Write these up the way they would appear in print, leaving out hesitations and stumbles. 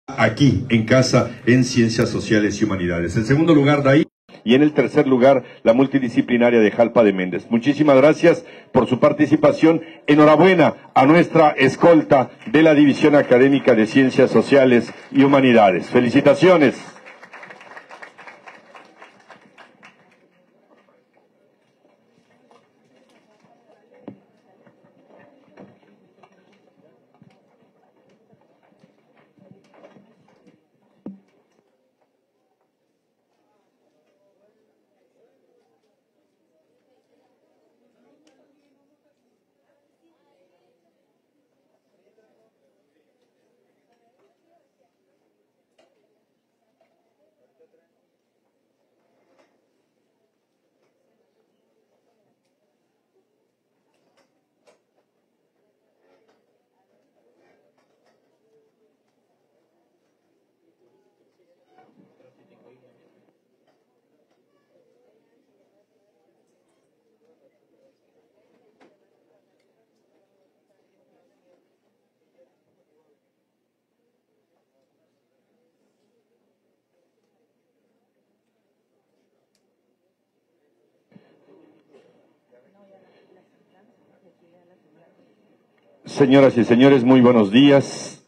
aquí en casa en Ciencias Sociales y Humanidades. En segundo lugar, de ahí, y en el tercer lugar, la multidisciplinaria de Jalpa de Méndez. Muchísimas gracias por su participación. Enhorabuena a nuestra escolta de la División Académica de Ciencias Sociales y Humanidades. Felicitaciones. Señoras y señores, muy buenos días.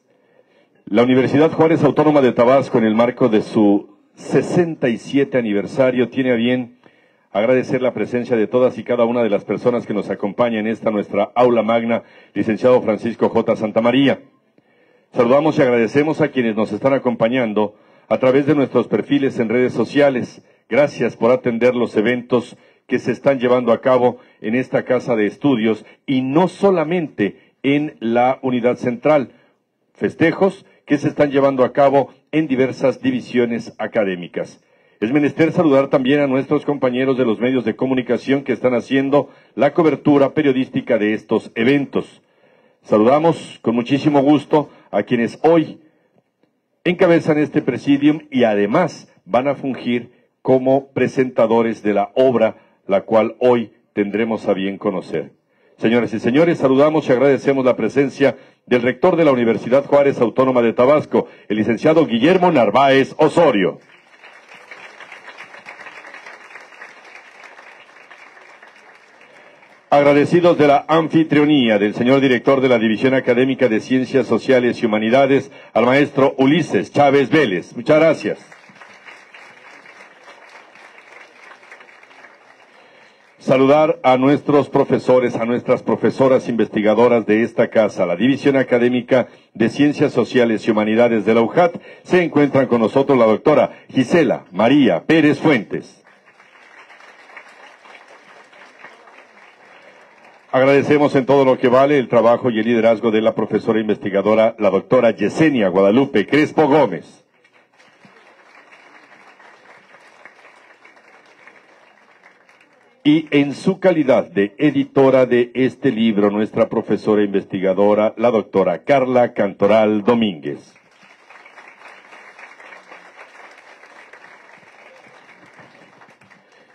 La Universidad Juárez Autónoma de Tabasco, en el marco de su 67 aniversario, tiene a bien agradecer la presencia de todas y cada una de las personas que nos acompañan en esta nuestra aula magna, licenciado Francisco J. Santamaría. Saludamos y agradecemos a quienes nos están acompañando a través de nuestros perfiles en redes sociales. Gracias por atender los eventos que se están llevando a cabo en esta casa de estudios y no solamente en la unidad central, festejos que se están llevando a cabo en diversas divisiones académicas. Es menester saludar también a nuestros compañeros de los medios de comunicación que están haciendo la cobertura periodística de estos eventos. Saludamos con muchísimo gusto a quienes hoy encabezan este presidium y además van a fungir como presentadores de la obra, la cual hoy tendremos a bien conocer. Señoras y señores, saludamos y agradecemos la presencia del rector de la Universidad Juárez Autónoma de Tabasco, el licenciado Guillermo Narváez Osorio. Agradecidos de la anfitrionía del señor director de la División Académica de Ciencias Sociales y Humanidades, al maestro Ulises Chávez Vélez. Muchas gracias. Saludar a nuestros profesores, a nuestras profesoras investigadoras de esta casa, la División Académica de Ciencias Sociales y Humanidades de la UJAT. Se encuentran con nosotros la doctora Gisela María Pérez Fuentes. Agradecemos en todo lo que vale el trabajo y el liderazgo de la profesora investigadora, la doctora Yesenia Guadalupe Crespo Gómez. Y en su calidad de editora de este libro, nuestra profesora investigadora, la doctora Carla Cantoral Domínguez.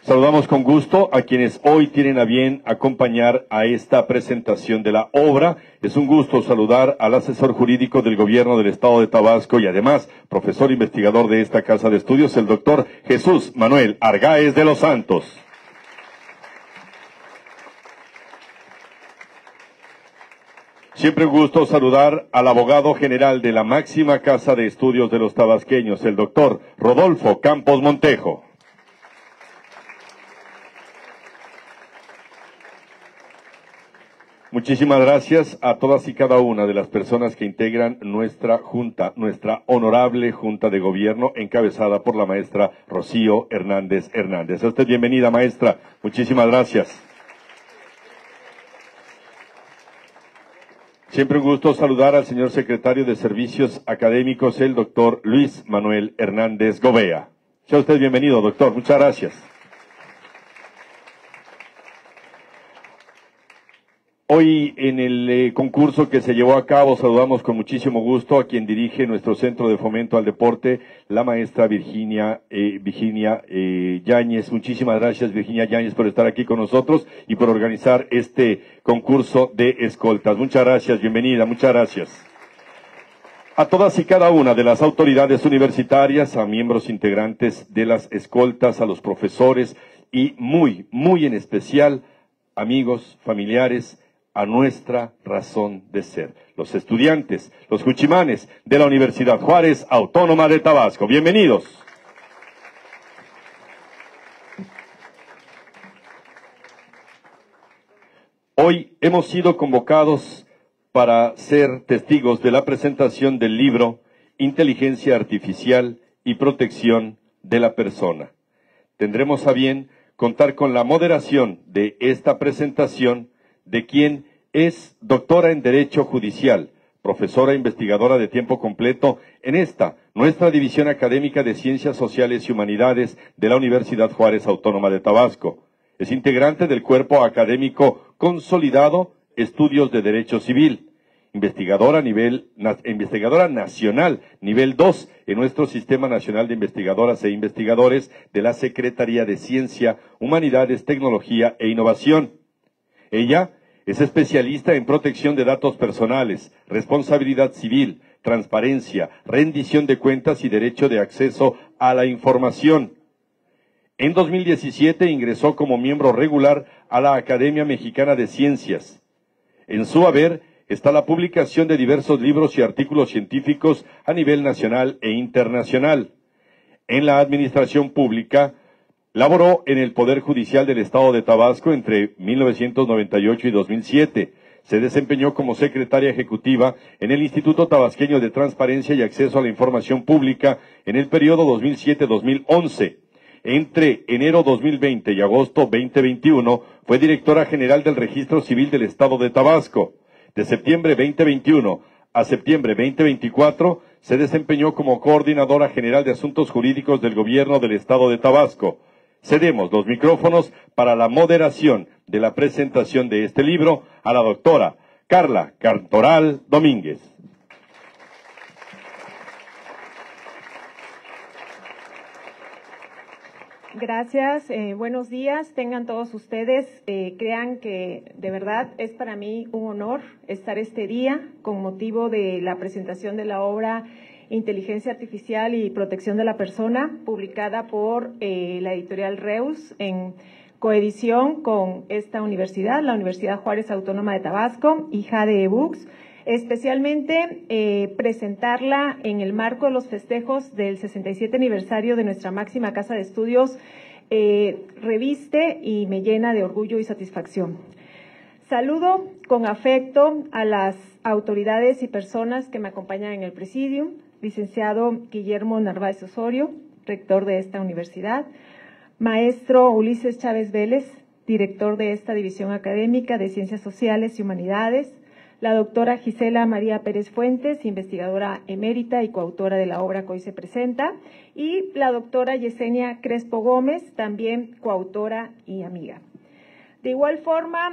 Saludamos con gusto a quienes hoy tienen a bien acompañar a esta presentación de la obra. Es un gusto saludar al asesor jurídico del Gobierno del Estado de Tabasco y además profesor investigador de esta casa de estudios, el doctor Jesús Manuel Argáez de los Santos. Siempre un gusto saludar al abogado general de la máxima casa de estudios de los tabasqueños, el doctor Rodolfo Campos Montejo. Muchísimas gracias a todas y cada una de las personas que integran nuestra junta, nuestra honorable Junta de Gobierno, encabezada por la maestra Rocío Hernández Hernández. A usted bienvenida, maestra. Muchísimas gracias. Siempre un gusto saludar al señor secretario de Servicios Académicos, el doctor Luis Manuel Hernández Gobea. Sea usted bienvenido, doctor. Muchas gracias. Hoy en el concurso que se llevó a cabo saludamos con muchísimo gusto a quien dirige nuestro Centro de Fomento al Deporte, la maestra Virginia Yáñez. Muchísimas gracias, Virginia Yáñez, por estar aquí con nosotros y por organizar este concurso de escoltas. Muchas gracias, bienvenida, muchas gracias. A todas y cada una de las autoridades universitarias, a miembros integrantes de las escoltas, a los profesores y muy, muy en especial, amigos, familiares, a nuestra razón de ser, los estudiantes, los juchimanes de la Universidad Juárez Autónoma de Tabasco. Bienvenidos. Hoy hemos sido convocados para ser testigos de la presentación del libro Inteligencia Artificial y Protección de la Persona. Tendremos a bien contar con la moderación de esta presentación de quien es doctora en Derecho Judicial, profesora investigadora de tiempo completo en nuestra División Académica de Ciencias Sociales y Humanidades de la Universidad Juárez Autónoma de Tabasco. Es integrante del Cuerpo Académico Consolidado Estudios de Derecho Civil, investigadora nacional, nivel 2, en nuestro Sistema Nacional de Investigadoras e Investigadores de la Secretaría de Ciencia, Humanidades, Tecnología e Innovación. Ella es especialista en protección de datos personales, responsabilidad civil, transparencia, rendición de cuentas y derecho de acceso a la información. En 2017 ingresó como miembro regular a la Academia Mexicana de Ciencias. En su haber está la publicación de diversos libros y artículos científicos a nivel nacional e internacional. En la administración pública, laboró en el Poder Judicial del Estado de Tabasco entre 1998 y 2007. Se desempeñó como secretaria ejecutiva en el Instituto Tabasqueño de Transparencia y Acceso a la Información Pública en el periodo 2007-2011. Entre enero 2020 y agosto 2021 fue directora general del Registro Civil del Estado de Tabasco. De septiembre 2021 a septiembre 2024 se desempeñó como coordinadora general de asuntos jurídicos del Gobierno del Estado de Tabasco. Cedemos los micrófonos para la moderación de la presentación de este libro a la doctora Carla Cantoral Domínguez. Gracias, buenos días, tengan todos ustedes. Crean que de verdad es para mí un honor estar este día con motivo de la presentación de la obra Inteligencia Artificial y Protección de la Persona, publicada por la editorial Reus en coedición con esta universidad, la Universidad Juárez Autónoma de Tabasco y Jade eBooks. Especialmente presentarla en el marco de los festejos del 67 aniversario de nuestra máxima casa de estudios, reviste y me llena de orgullo y satisfacción. Saludo con afecto a las autoridades y personas que me acompañan en el presidium, licenciado Guillermo Narváez Osorio, rector de esta universidad, maestro Ulises Chávez Vélez, director de esta división académica de Ciencias Sociales y Humanidades, la doctora Gisela María Pérez Fuentes, investigadora emérita y coautora de la obra que hoy se presenta, y la doctora Yesenia Crespo Gómez, también coautora y amiga. De igual forma,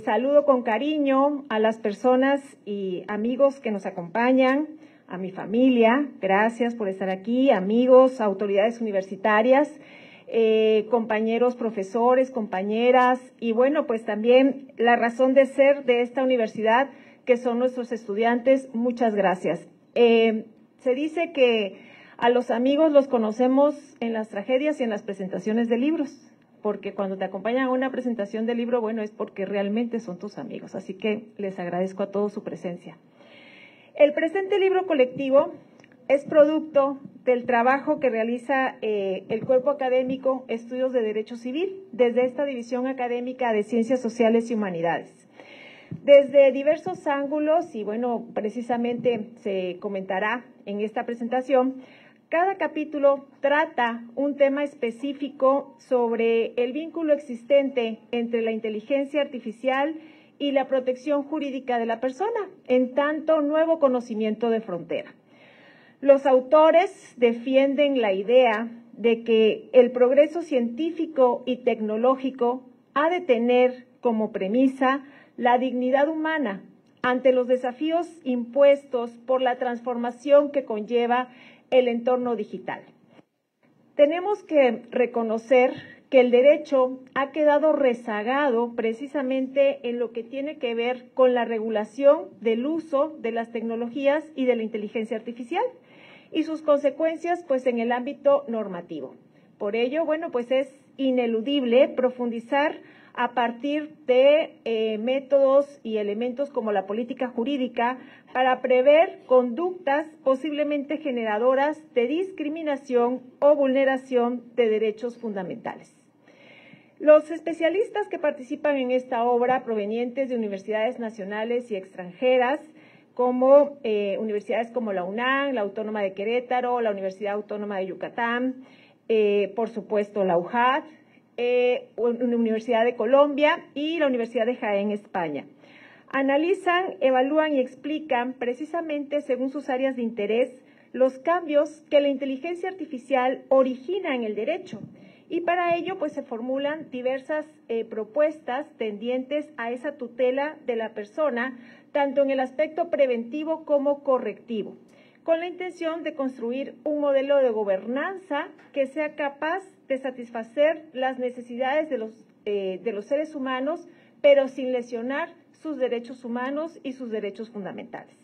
saludo con cariño a las personas y amigos que nos acompañan, a mi familia, gracias por estar aquí, amigos, autoridades universitarias, compañeros profesores, compañeras y bueno, pues también la razón de ser de esta universidad que son nuestros estudiantes, muchas gracias. Se dice que a los amigos los conocemos en las tragedias y en las presentaciones de libros, porque cuando te acompañan a una presentación de libro, bueno, es porque realmente son tus amigos, así que les agradezco a todos su presencia. El presente libro colectivo es producto del trabajo que realiza el Cuerpo Académico Estudios de Derecho Civil desde esta División Académica de Ciencias Sociales y Humanidades. Desde diversos ángulos, y bueno, precisamente se comentará en esta presentación, cada capítulo trata un tema específico sobre el vínculo existente entre la inteligencia artificial y la protección jurídica de la persona, en tanto nuevo conocimiento de frontera. Los autores defienden la idea de que el progreso científico y tecnológico ha de tener como premisa la dignidad humana ante los desafíos impuestos por la transformación que conlleva el entorno digital. Tenemos que reconocer que el derecho ha quedado rezagado precisamente en lo que tiene que ver con la regulación del uso de las tecnologías y de la inteligencia artificial y sus consecuencias pues en el ámbito normativo. Por ello, bueno, pues es ineludible profundizar a partir de métodos y elementos como la política jurídica para prever conductas posiblemente generadoras de discriminación o vulneración de derechos fundamentales. Los especialistas que participan en esta obra, provenientes de universidades nacionales y extranjeras, como universidades como la UNAM, la Autónoma de Querétaro, la Universidad Autónoma de Yucatán, por supuesto la UJAD, la Universidad de Colombia y la Universidad de Jaén, España. Analizan, evalúan y explican precisamente según sus áreas de interés los cambios que la inteligencia artificial origina en el derecho. Y para ello, pues se formulan diversas propuestas tendientes a esa tutela de la persona, tanto en el aspecto preventivo como correctivo, con la intención de construir un modelo de gobernanza que sea capaz de satisfacer las necesidades de los seres humanos, pero sin lesionar sus derechos humanos y sus derechos fundamentales.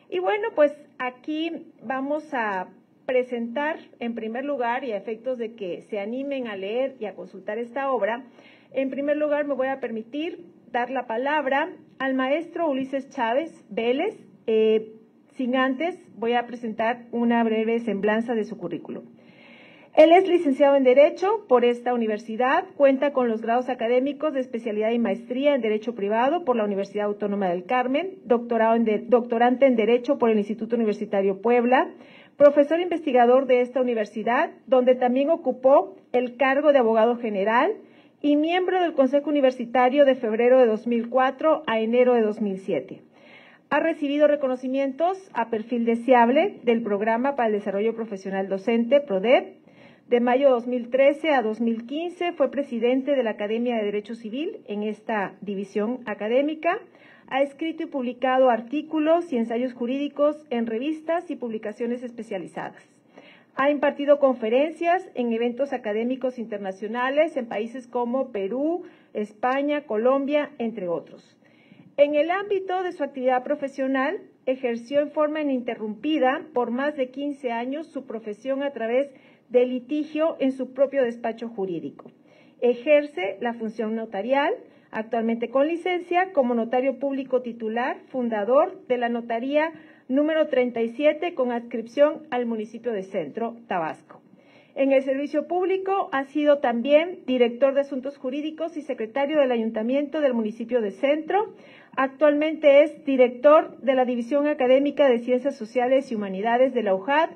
Y bueno, pues aquí vamos a presentar en primer lugar, y a efectos de que se animen a leer y a consultar esta obra, en primer lugar me voy a permitir dar la palabra al maestro Ulises Chávez Vélez. Sin antes, voy a presentar una breve semblanza de su currículum. Él es licenciado en Derecho por esta universidad, cuenta con los grados académicos de especialidad y maestría en Derecho Privado por la Universidad Autónoma del Carmen, doctorante en Derecho por el Instituto Universitario Puebla, profesor investigador de esta universidad, donde también ocupó el cargo de abogado general y miembro del Consejo Universitario de febrero de 2004 a enero de 2007. Ha recibido reconocimientos a perfil deseable del Programa para el Desarrollo Profesional Docente, PRODEP. De mayo de 2013 a 2015 fue presidente de la Academia de Derecho Civil en esta división académica. Ha escrito y publicado artículos y ensayos jurídicos en revistas y publicaciones especializadas. Ha impartido conferencias en eventos académicos internacionales en países como Perú, España, Colombia, entre otros. En el ámbito de su actividad profesional, ejerció en forma ininterrumpida por más de 15 años su profesión a través de litigio en su propio despacho jurídico. Ejerce la función notarial, actualmente con licencia, como notario público titular, fundador de la notaría número 37 con adscripción al municipio de Centro, Tabasco. En el servicio público ha sido también director de Asuntos Jurídicos y secretario del Ayuntamiento del municipio de Centro. Actualmente es director de la División Académica de Ciencias Sociales y Humanidades de la UJAD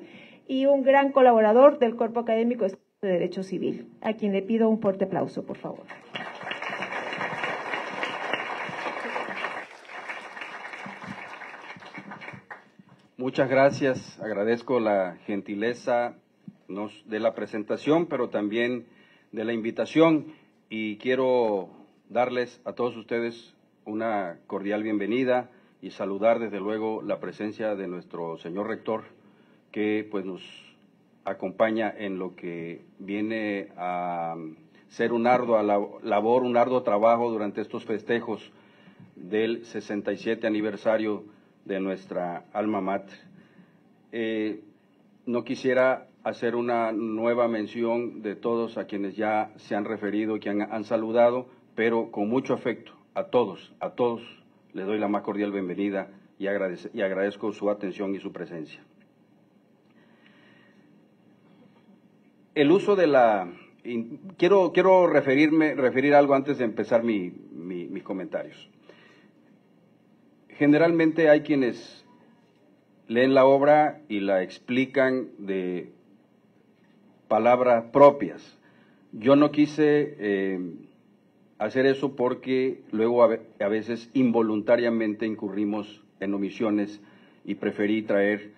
y un gran colaborador del Cuerpo Académico de Derecho Civil, a quien le pido un fuerte aplauso, por favor. Muchas gracias, agradezco la gentileza de la presentación, pero también de la invitación, y quiero darles a todos ustedes una cordial bienvenida y saludar desde luego la presencia de nuestro señor rector, que pues nos acompaña en lo que viene a ser una ardua labor, un arduo trabajo durante estos festejos del 67 aniversario de nuestra alma mater. No quisiera hacer una nueva mención de todos a quienes ya se han referido, que han saludado, pero con mucho afecto a todos les doy la más cordial bienvenida y agradezco su atención y su presencia. El uso de la... Quiero referir algo antes de empezar mis comentarios. Generalmente hay quienes leen la obra y la explican de palabras propias. Yo no quise hacer eso porque luego a veces involuntariamente incurrimos en omisiones y preferí traer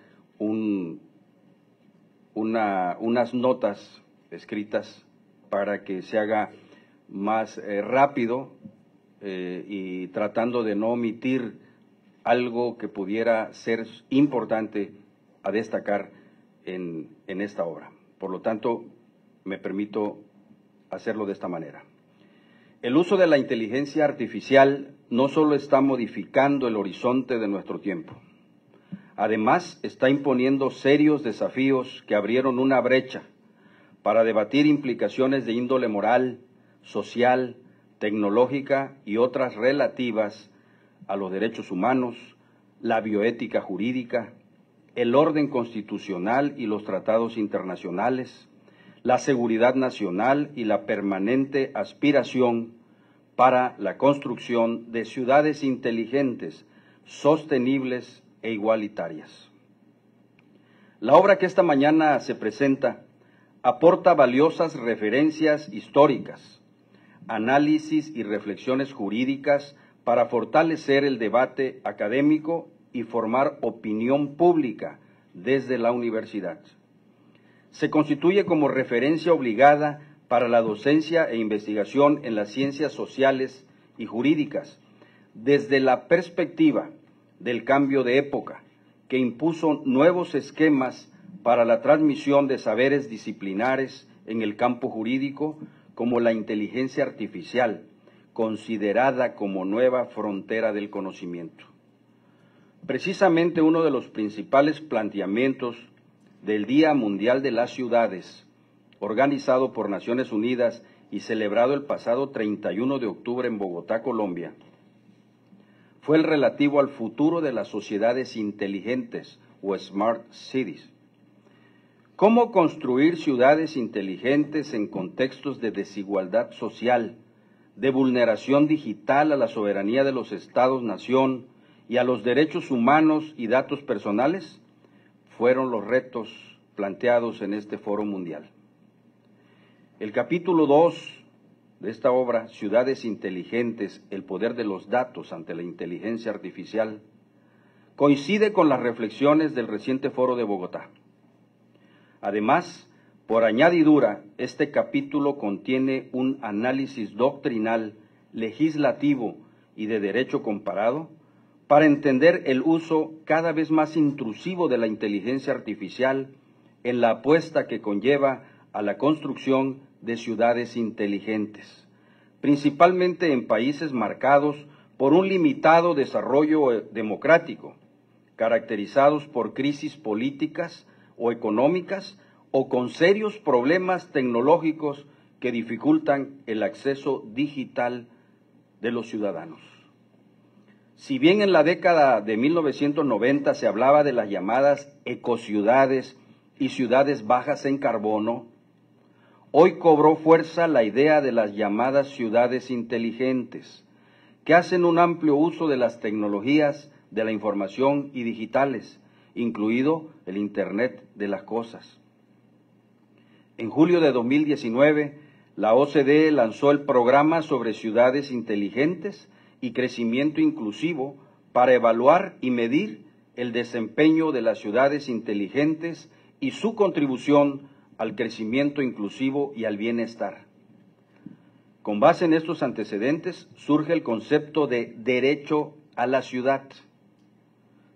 unas notas escritas para que se haga más rápido y tratando de no omitir algo que pudiera ser importante a destacar en esta obra. Por lo tanto, me permito hacerlo de esta manera. El uso de la inteligencia artificial no solo está modificando el horizonte de nuestro tiempo, además está imponiendo serios desafíos que abrieron una brecha para debatir implicaciones de índole moral, social, tecnológica y otras relativas a los derechos humanos, la bioética jurídica, el orden constitucional y los tratados internacionales, la seguridad nacional y la permanente aspiración para la construcción de ciudades inteligentes, sostenibles e igualitarias. La obra que esta mañana se presenta aporta valiosas referencias históricas, análisis y reflexiones jurídicas para fortalecer el debate académico y formar opinión pública desde la universidad. Se constituye como referencia obligada para la docencia e investigación en las ciencias sociales y jurídicas, desde la perspectiva del cambio de época, que impuso nuevos esquemas para la transmisión de saberes disciplinares en el campo jurídico, como la inteligencia artificial, considerada como nueva frontera del conocimiento. Precisamente uno de los principales planteamientos del Día Mundial de las Ciudades, organizado por Naciones Unidas y celebrado el pasado 31 de octubre en Bogotá, Colombia, fue el relativo al futuro de las sociedades inteligentes o Smart Cities. ¿Cómo construir ciudades inteligentes en contextos de desigualdad social, de vulneración digital a la soberanía de los Estados-nación y a los derechos humanos y datos personales? Fueron los retos planteados en este foro mundial. El capítulo 2 de esta obra, Ciudades Inteligentes, el poder de los datos ante la inteligencia artificial, coincide con las reflexiones del reciente foro de Bogotá. Además, por añadidura, este capítulo contiene un análisis doctrinal, legislativo y de derecho comparado para entender el uso cada vez más intrusivo de la inteligencia artificial en la apuesta que conlleva a la construcción de ciudades inteligentes, principalmente en países marcados por un limitado desarrollo democrático, caracterizados por crisis políticas o económicas o con serios problemas tecnológicos que dificultan el acceso digital de los ciudadanos. Si bien en la década de 1990 se hablaba de las llamadas ecociudades y ciudades bajas en carbono, hoy cobró fuerza la idea de las llamadas ciudades inteligentes, que hacen un amplio uso de las tecnologías de la información y digitales, incluido el Internet de las cosas. En julio de 2019, la OCDE lanzó el programa sobre ciudades inteligentes y crecimiento inclusivo para evaluar y medir el desempeño de las ciudades inteligentes y su contribución al crecimiento inclusivo y al bienestar. Con base en estos antecedentes, surge el concepto de derecho a la ciudad,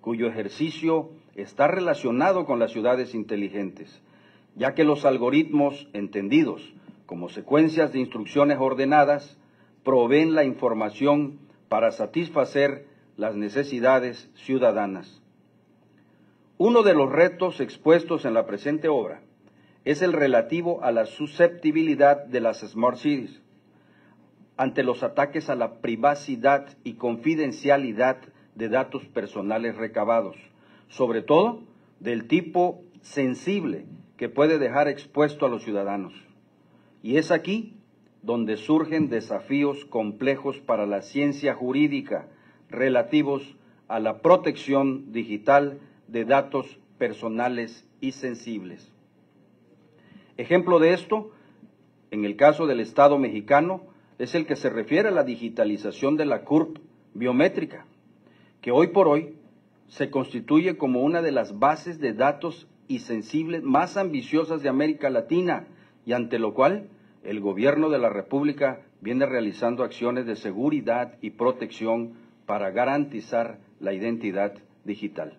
cuyo ejercicio está relacionado con las ciudades inteligentes, ya que los algoritmos entendidos como secuencias de instrucciones ordenadas proveen la información para satisfacer las necesidades ciudadanas. Uno de los retos expuestos en la presente obra es el relativo a la susceptibilidad de las Smart Cities ante los ataques a la privacidad y confidencialidad de datos personales recabados, sobre todo del tipo sensible que puede dejar expuesto a los ciudadanos. Y es aquí donde surgen desafíos complejos para la ciencia jurídica relativos a la protección digital de datos personales y sensibles. Ejemplo de esto, en el caso del Estado mexicano, es el que se refiere a la digitalización de la CURP biométrica, que hoy por hoy se constituye como una de las bases de datos y sensibles más ambiciosas de América Latina y ante lo cual el gobierno de la República viene realizando acciones de seguridad y protección para garantizar la identidad digital.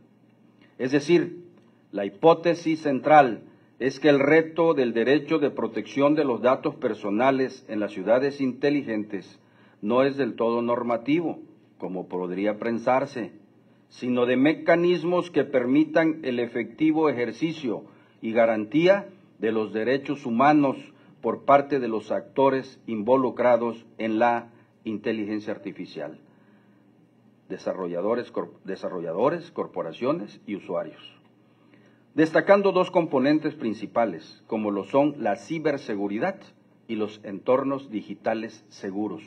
Es decir, la hipótesis central es que el reto del derecho de protección de los datos personales en las ciudades inteligentes no es del todo normativo, como podría pensarse, sino de mecanismos que permitan el efectivo ejercicio y garantía de los derechos humanos por parte de los actores involucrados en la inteligencia artificial, desarrolladores, corporaciones y usuarios. Destacando dos componentes principales, como lo son la ciberseguridad y los entornos digitales seguros.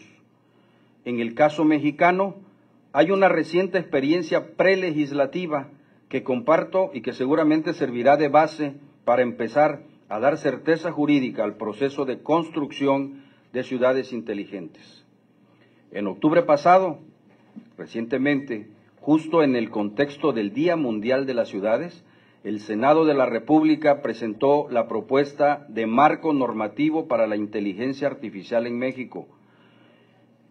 En el caso mexicano, hay una reciente experiencia prelegislativa que comparto y que seguramente servirá de base para empezar a dar certeza jurídica al proceso de construcción de ciudades inteligentes. En octubre pasado, recientemente, justo en el contexto del Día Mundial de las Ciudades, el Senado de la República presentó la propuesta de marco normativo para la inteligencia artificial en México,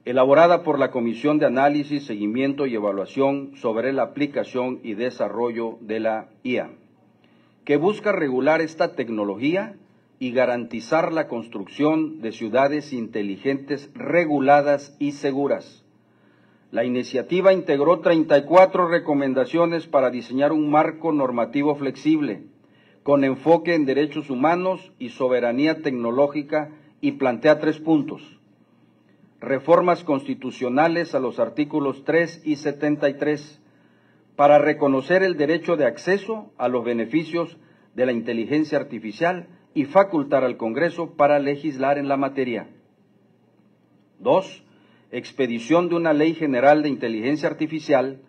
elaborada por la Comisión de Análisis, Seguimiento y Evaluación sobre la Aplicación y Desarrollo de la IA, que busca regular esta tecnología y garantizar la construcción de ciudades inteligentes reguladas y seguras. La iniciativa integró 34 recomendaciones para diseñar un marco normativo flexible, con enfoque en derechos humanos y soberanía tecnológica, y plantea 3 puntos. Reformas constitucionales a los artículos 3 y 73, para reconocer el derecho de acceso a los beneficios de la inteligencia artificial y facultar al Congreso para legislar en la materia. 2. Expedición de una ley general de inteligencia artificial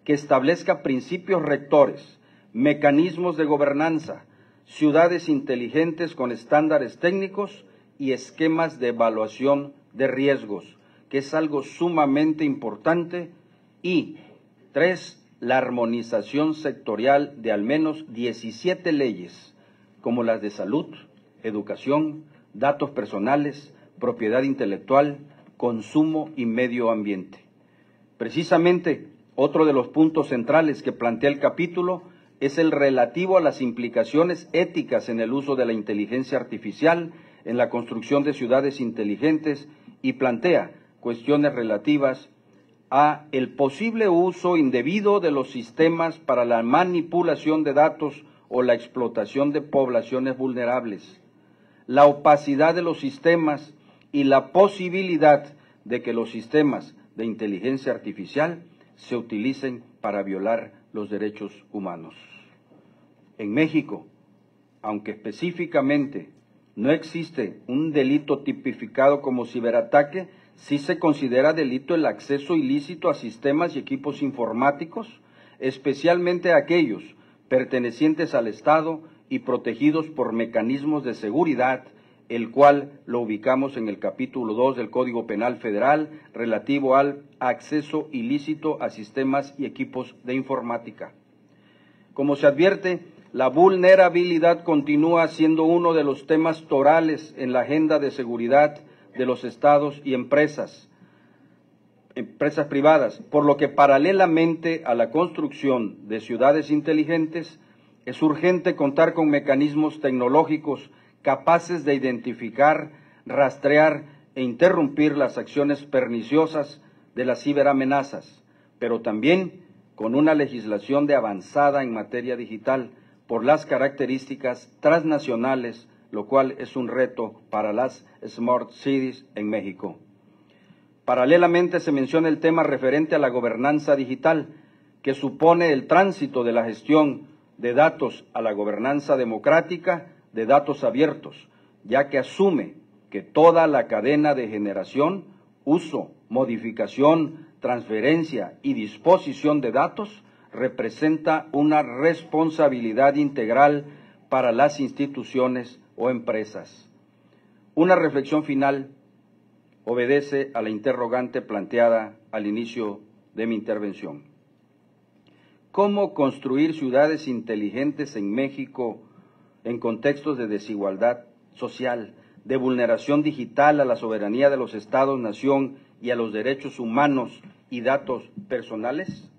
que establezca principios rectores, mecanismos de gobernanza, ciudades inteligentes con estándares técnicos y esquemas de evaluación de riesgos, que es algo sumamente importante. Y 3. La armonización sectorial de al menos 17 leyes, como las de salud, educación, datos personales, propiedad intelectual, consumo y medio ambiente. Precisamente, otro de los puntos centrales que plantea el capítulo es el relativo a las implicaciones éticas en el uso de la inteligencia artificial en la construcción de ciudades inteligentes, y plantea cuestiones relativas a el posible uso indebido de los sistemas para la manipulación de datos o la explotación de poblaciones vulnerables, la opacidad de los sistemas y la posibilidad de que los sistemas de inteligencia artificial se utilicen para violar los derechos humanos. En México, aunque específicamente no existe un delito tipificado como ciberataque, sí se considera delito el acceso ilícito a sistemas y equipos informáticos, especialmente aquellos pertenecientes al Estado y protegidos por mecanismos de seguridad, el cual lo ubicamos en el capítulo 2 del Código Penal Federal relativo al acceso ilícito a sistemas y equipos de informática. Como se advierte, la vulnerabilidad continúa siendo uno de los temas torales en la agenda de seguridad de los estados y empresas privadas, por lo que paralelamente a la construcción de ciudades inteligentes, es urgente contar con mecanismos tecnológicos capaces de identificar, rastrear e interrumpir las acciones perniciosas de las ciberamenazas, pero también con una legislación de avanzada en materia digital por las características transnacionales, lo cual es un reto para las Smart Cities en México. Paralelamente se menciona el tema referente a la gobernanza digital, que supone el tránsito de la gestión de datos a la gobernanza democrática de datos abiertos, ya que asume que toda la cadena de generación, uso, modificación, transferencia y disposición de datos representa una responsabilidad integral para las instituciones o empresas. Una reflexión final obedece a la interrogante planteada al inicio de mi intervención. ¿Cómo construir ciudades inteligentes en México en contextos de desigualdad social, de vulneración digital a la soberanía de los estados-nación y a los derechos humanos y datos personales?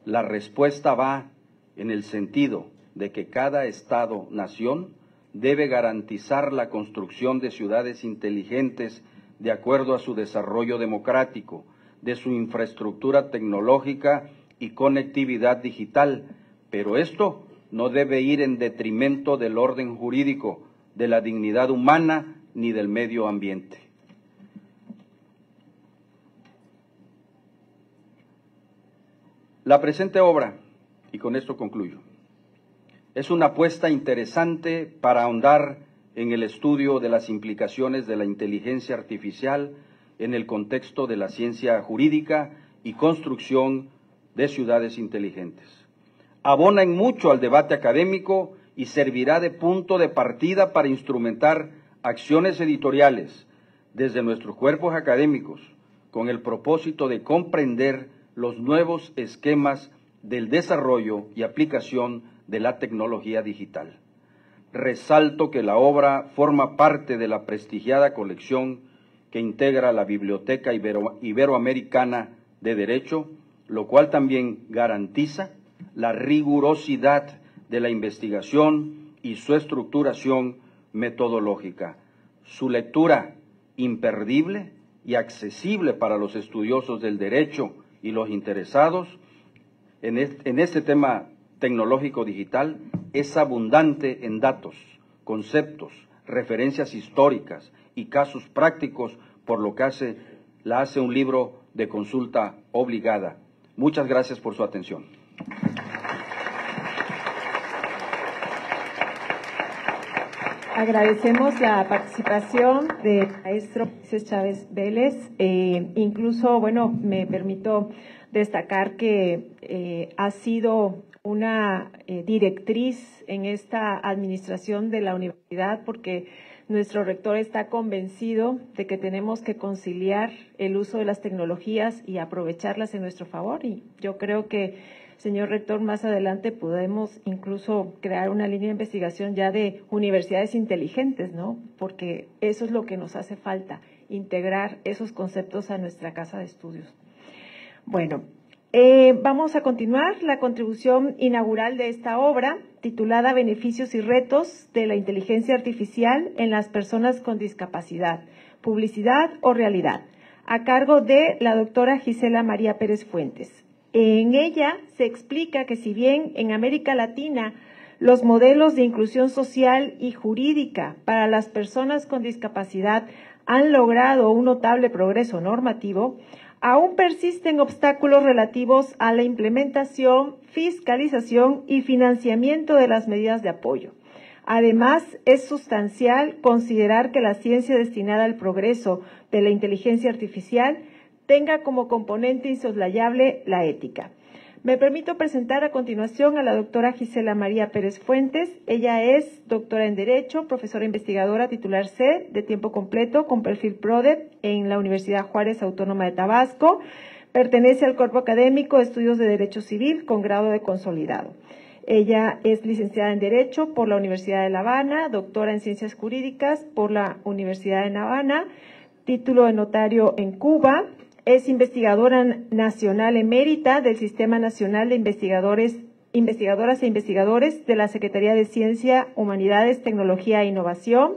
La respuesta va en el sentido de que cada estado-nación debe garantizar la construcción de ciudades inteligentes de acuerdo a su desarrollo democrático, de su infraestructura tecnológica y conectividad digital, pero esto no debe ir en detrimento del orden jurídico, de la dignidad humana ni del medio ambiente. La presente obra, y con esto concluyo, es una apuesta interesante para ahondar en el estudio de las implicaciones de la inteligencia artificial en el contexto de la ciencia jurídica y construcción de ciudades inteligentes. Abona en mucho al debate académico y servirá de punto de partida para instrumentar acciones editoriales desde nuestros cuerpos académicos con el propósito de comprender los nuevos esquemas del desarrollo y aplicación de la tecnología digital. Resalto que la obra forma parte de la prestigiada colección que integra la Biblioteca Iberoamericana de Derecho, lo cual también garantiza la rigurosidad de la investigación y su estructuración metodológica. Su lectura imperdible y accesible para los estudiosos del derecho y los interesados en este tema tecnológico digital es abundante en datos, conceptos, referencias históricas y casos prácticos, por lo que la hace un libro de consulta obligada. Muchas gracias por su atención. Agradecemos la participación del maestro Moisés Chávez Vélez. Incluso, bueno, me permito destacar que ha sido una directriz en esta administración de la universidad, porque nuestro rector está convencido de que tenemos que conciliar el uso de las tecnologías y aprovecharlas en nuestro favor. Y yo creo que, señor rector, más adelante podemos incluso crear una línea de investigación ya de universidades inteligentes, ¿no? Porque eso es lo que nos hace falta, integrar esos conceptos a nuestra casa de estudios. Bueno, vamos a continuar la contribución inaugural de esta obra, titulada Beneficios y retos de la inteligencia artificial en las personas con discapacidad, publicidad o realidad, a cargo de la doctora Gisela María Pérez Fuentes. En ella se explica que si bien en América Latina los modelos de inclusión social y jurídica para las personas con discapacidad han logrado un notable progreso normativo, aún persisten obstáculos relativos a la implementación, fiscalización y financiamiento de las medidas de apoyo. Además, es sustancial considerar que la ciencia destinada al progreso de la inteligencia artificial tenga como componente insoslayable la ética. Me permito presentar a continuación a la doctora Gisela María Pérez Fuentes. Ella es doctora en Derecho, profesora investigadora titular C de tiempo completo con perfil PRODE en la Universidad Juárez Autónoma de Tabasco. Pertenece al cuerpo académico de estudios de Derecho Civil con grado de consolidado. Ella es licenciada en Derecho por la Universidad de La Habana, doctora en Ciencias Jurídicas por la Universidad de La Habana, título de notario en Cuba. Es investigadora nacional emérita del Sistema Nacional de Investigadoras e Investigadores de la Secretaría de Ciencia, Humanidades, Tecnología e Innovación,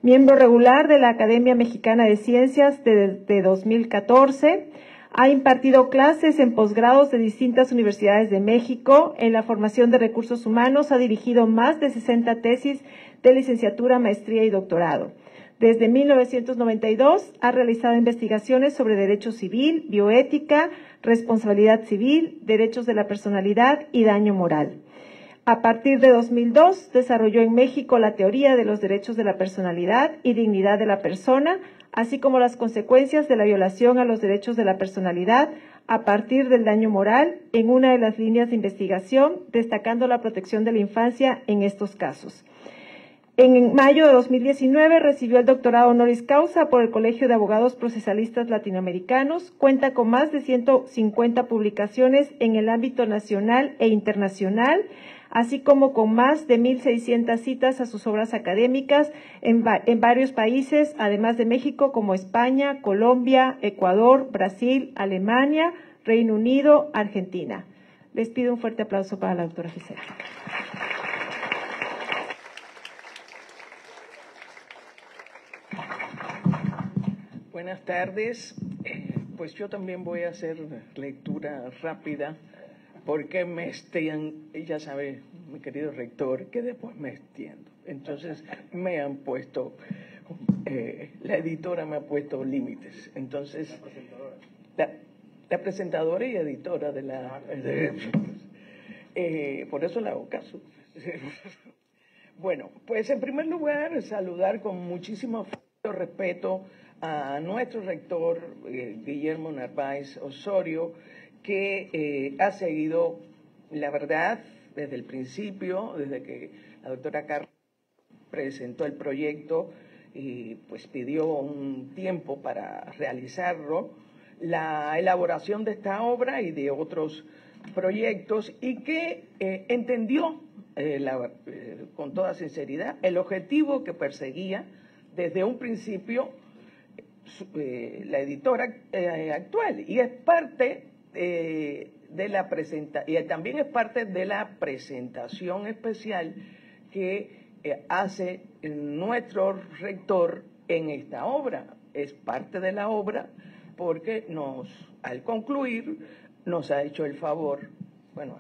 miembro regular de la Academia Mexicana de Ciencias desde 2014, ha impartido clases en posgrados de distintas universidades de México, en la formación de recursos humanos ha dirigido más de 60 tesis de licenciatura, maestría y doctorado. Desde 1992 ha realizado investigaciones sobre derecho civil, bioética, responsabilidad civil, derechos de la personalidad y daño moral. A partir de 2002 desarrolló en México la teoría de los derechos de la personalidad y dignidad de la persona, así como las consecuencias de la violación a los derechos de la personalidad a partir del daño moral en una de las líneas de investigación, destacando la protección de la infancia en estos casos. En mayo de 2019 recibió el doctorado honoris causa por el Colegio de Abogados Procesalistas Latinoamericanos. Cuenta con más de 150 publicaciones en el ámbito nacional e internacional, así como con más de 1,600 citas a sus obras académicas en varios países, además de México, como España, Colombia, Ecuador, Brasil, Alemania, Reino Unido, Argentina. Les pido un fuerte aplauso para la doctora Gisela. Buenas tardes. Pues yo también voy a hacer lectura rápida porque me extiendo, ya sabe, mi querido rector, que después me extiendo. Entonces me han puesto, la editora me ha puesto límites. Entonces, la presentadora y editora de la... por eso le hago caso. Bueno, pues en primer lugar, saludar con muchísimo respeto a nuestro rector, Guillermo Narváez Osorio, que ha seguido, la verdad, desde el principio, desde que la doctora Carla presentó el proyecto y pues pidió un tiempo para realizarlo, la elaboración de esta obra y de otros proyectos, y que entendió con toda sinceridad el objetivo que perseguía desde un principio la editora actual, y es parte de la y también es parte de la presentación especial que hace nuestro rector en esta obra. Es parte de la obra porque al concluir, nos ha hecho el favor, bueno,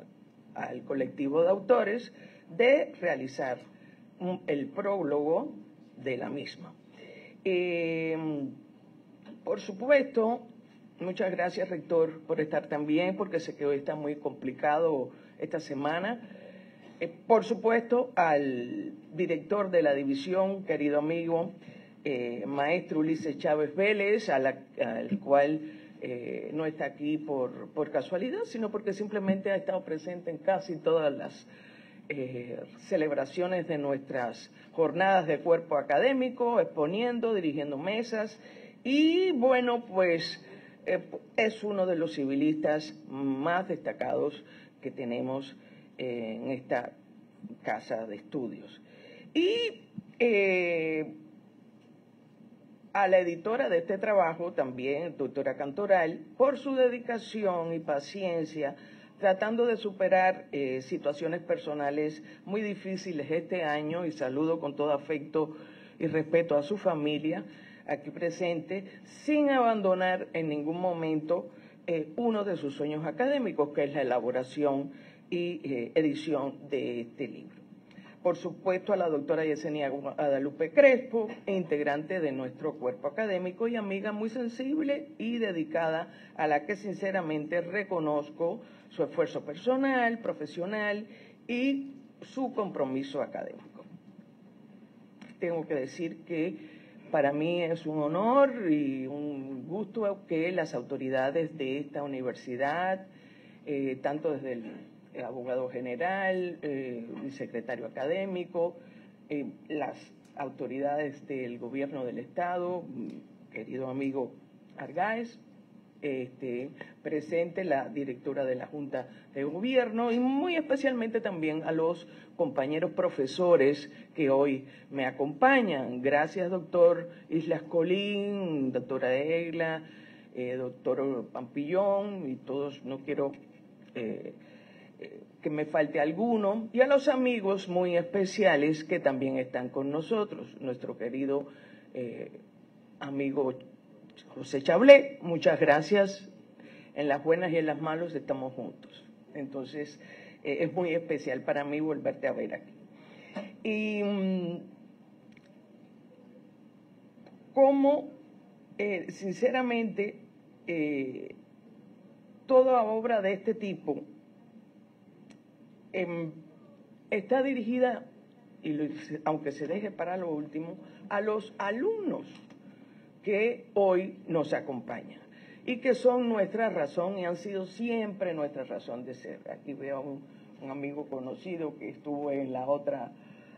al colectivo de autores, de realizar el prólogo de la misma. Por supuesto, muchas gracias, rector, por estar también, porque sé que hoy está muy complicado esta semana. Por supuesto, al director de la división, querido amigo, maestro Ulises Chávez Vélez, al cual no está aquí por casualidad, sino porque simplemente ha estado presente en casi todas las celebraciones de nuestras jornadas de cuerpo académico, exponiendo, dirigiendo mesas, y bueno, pues es uno de los civilistas más destacados que tenemos en esta casa de estudios. Y a la editora de este trabajo también, doctora Cantoral, por su dedicación y paciencia, tratando de superar situaciones personales muy difíciles este año, y saludo con todo afecto y respeto a su familia aquí presente, sin abandonar en ningún momento uno de sus sueños académicos, que es la elaboración y edición de este libro. Por supuesto, a la doctora Yesenia Guadalupe Crespo, integrante de nuestro cuerpo académico y amiga muy sensible y dedicada, a la que sinceramente reconozco su esfuerzo personal, profesional y su compromiso académico. Tengo que decir que para mí es un honor y un gusto que las autoridades de esta universidad, tanto desde el abogado general, el secretario académico, las autoridades del gobierno del Estado, querido amigo Argáez, presente la directora de la Junta de Gobierno, y muy especialmente también a los compañeros profesores que hoy me acompañan. Gracias, doctor Islas Colín, doctora Egla, doctor Pampillón, y todos, no quiero que me falte alguno, y a los amigos muy especiales que también están con nosotros, nuestro querido amigo José Chablé, muchas gracias. En las buenas y en las malas estamos juntos. Entonces, es muy especial para mí volverte a ver aquí. Y sinceramente, toda obra de este tipo está dirigida, aunque se deje para lo último, a los alumnos que hoy nos acompañan y que son nuestra razón y han sido siempre nuestra razón de ser. Aquí veo a un amigo conocido que estuvo en la otra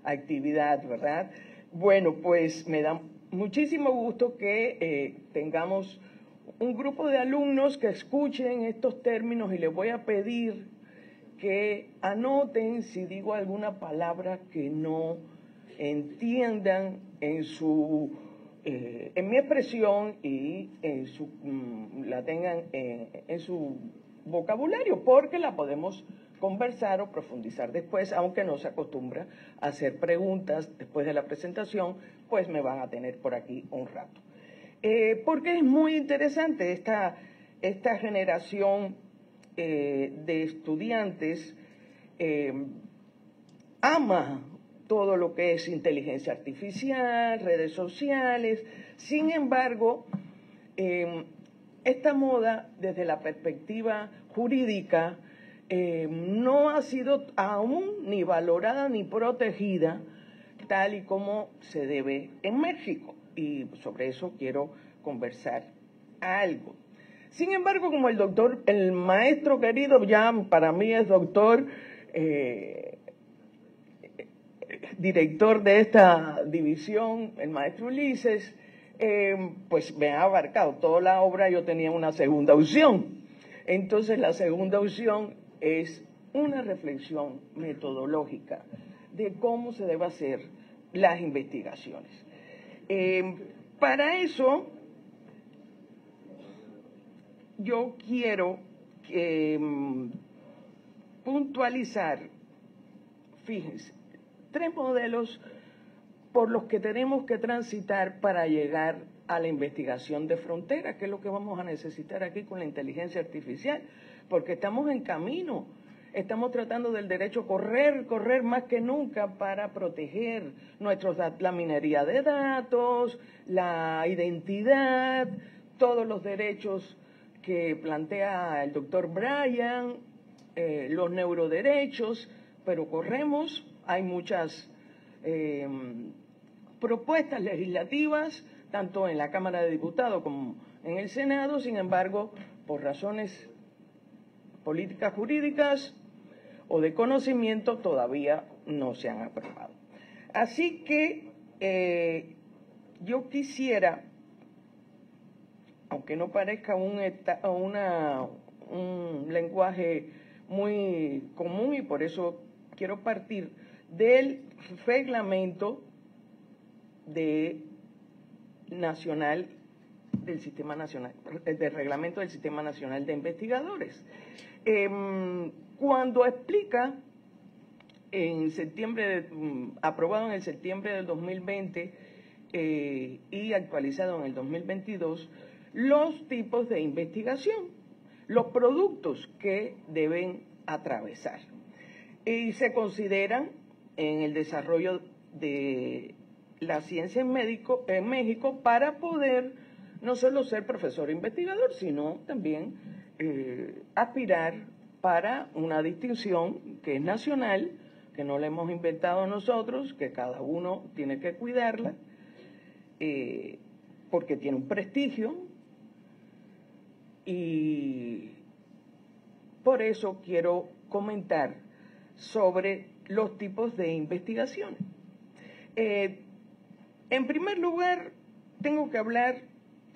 actividad, ¿verdad? Bueno, pues me da muchísimo gusto que tengamos un grupo de alumnos que escuchen estos términos, y les voy a pedir que anoten si digo alguna palabra que no entiendan en mi expresión, y la tengan en su vocabulario, porque la podemos conversar o profundizar después, aunque no se acostumbra a hacer preguntas después de la presentación, pues me van a tener por aquí un rato. porque es muy interesante esta generación de estudiantes, ama todo lo que es inteligencia artificial, redes sociales. Sin embargo, esta moda, desde la perspectiva jurídica, no ha sido aún ni valorada ni protegida tal y como se debe en México. Y sobre eso quiero conversar algo. Sin embargo, como el maestro querido, ya para mí es doctor, director de esta división, el maestro Ulises, pues me ha abarcado toda la obra. Yo tenía una segunda opción. Entonces la segunda opción es una reflexión metodológica de cómo se deben hacer las investigaciones. Para eso, yo quiero puntualizar, fíjense, 3 modelos por los que tenemos que transitar para llegar a la investigación de frontera, que es lo que vamos a necesitar aquí con la inteligencia artificial, porque estamos en camino, estamos tratando del derecho correr más que nunca para proteger la minería de datos, la identidad, todos los derechos que plantea el doctor Bryan, los neuroderechos, pero corremos, hay muchas propuestas legislativas, tanto en la Cámara de Diputados como en el Senado. Sin embargo, por razones políticas jurídicas o de conocimiento, todavía no se han aprobado. Así que yo quisiera, aunque no parezca un lenguaje muy común, y por eso quiero partir del reglamento nacional del Sistema Nacional, del reglamento del Sistema Nacional de Investigadores. Cuando explica en septiembre, aprobado en el septiembre del 2020 y actualizado en el 2022, los tipos de investigación, los productos que deben atravesar. Y se consideran en el desarrollo de la ciencia en México para poder no solo ser profesor investigador, sino también aspirar para una distinción que es nacional, que no la hemos inventado nosotros, que cada uno tiene que cuidarla, porque tiene un prestigio, y por eso quiero comentar sobre los tipos de investigación. En primer lugar, tengo que hablar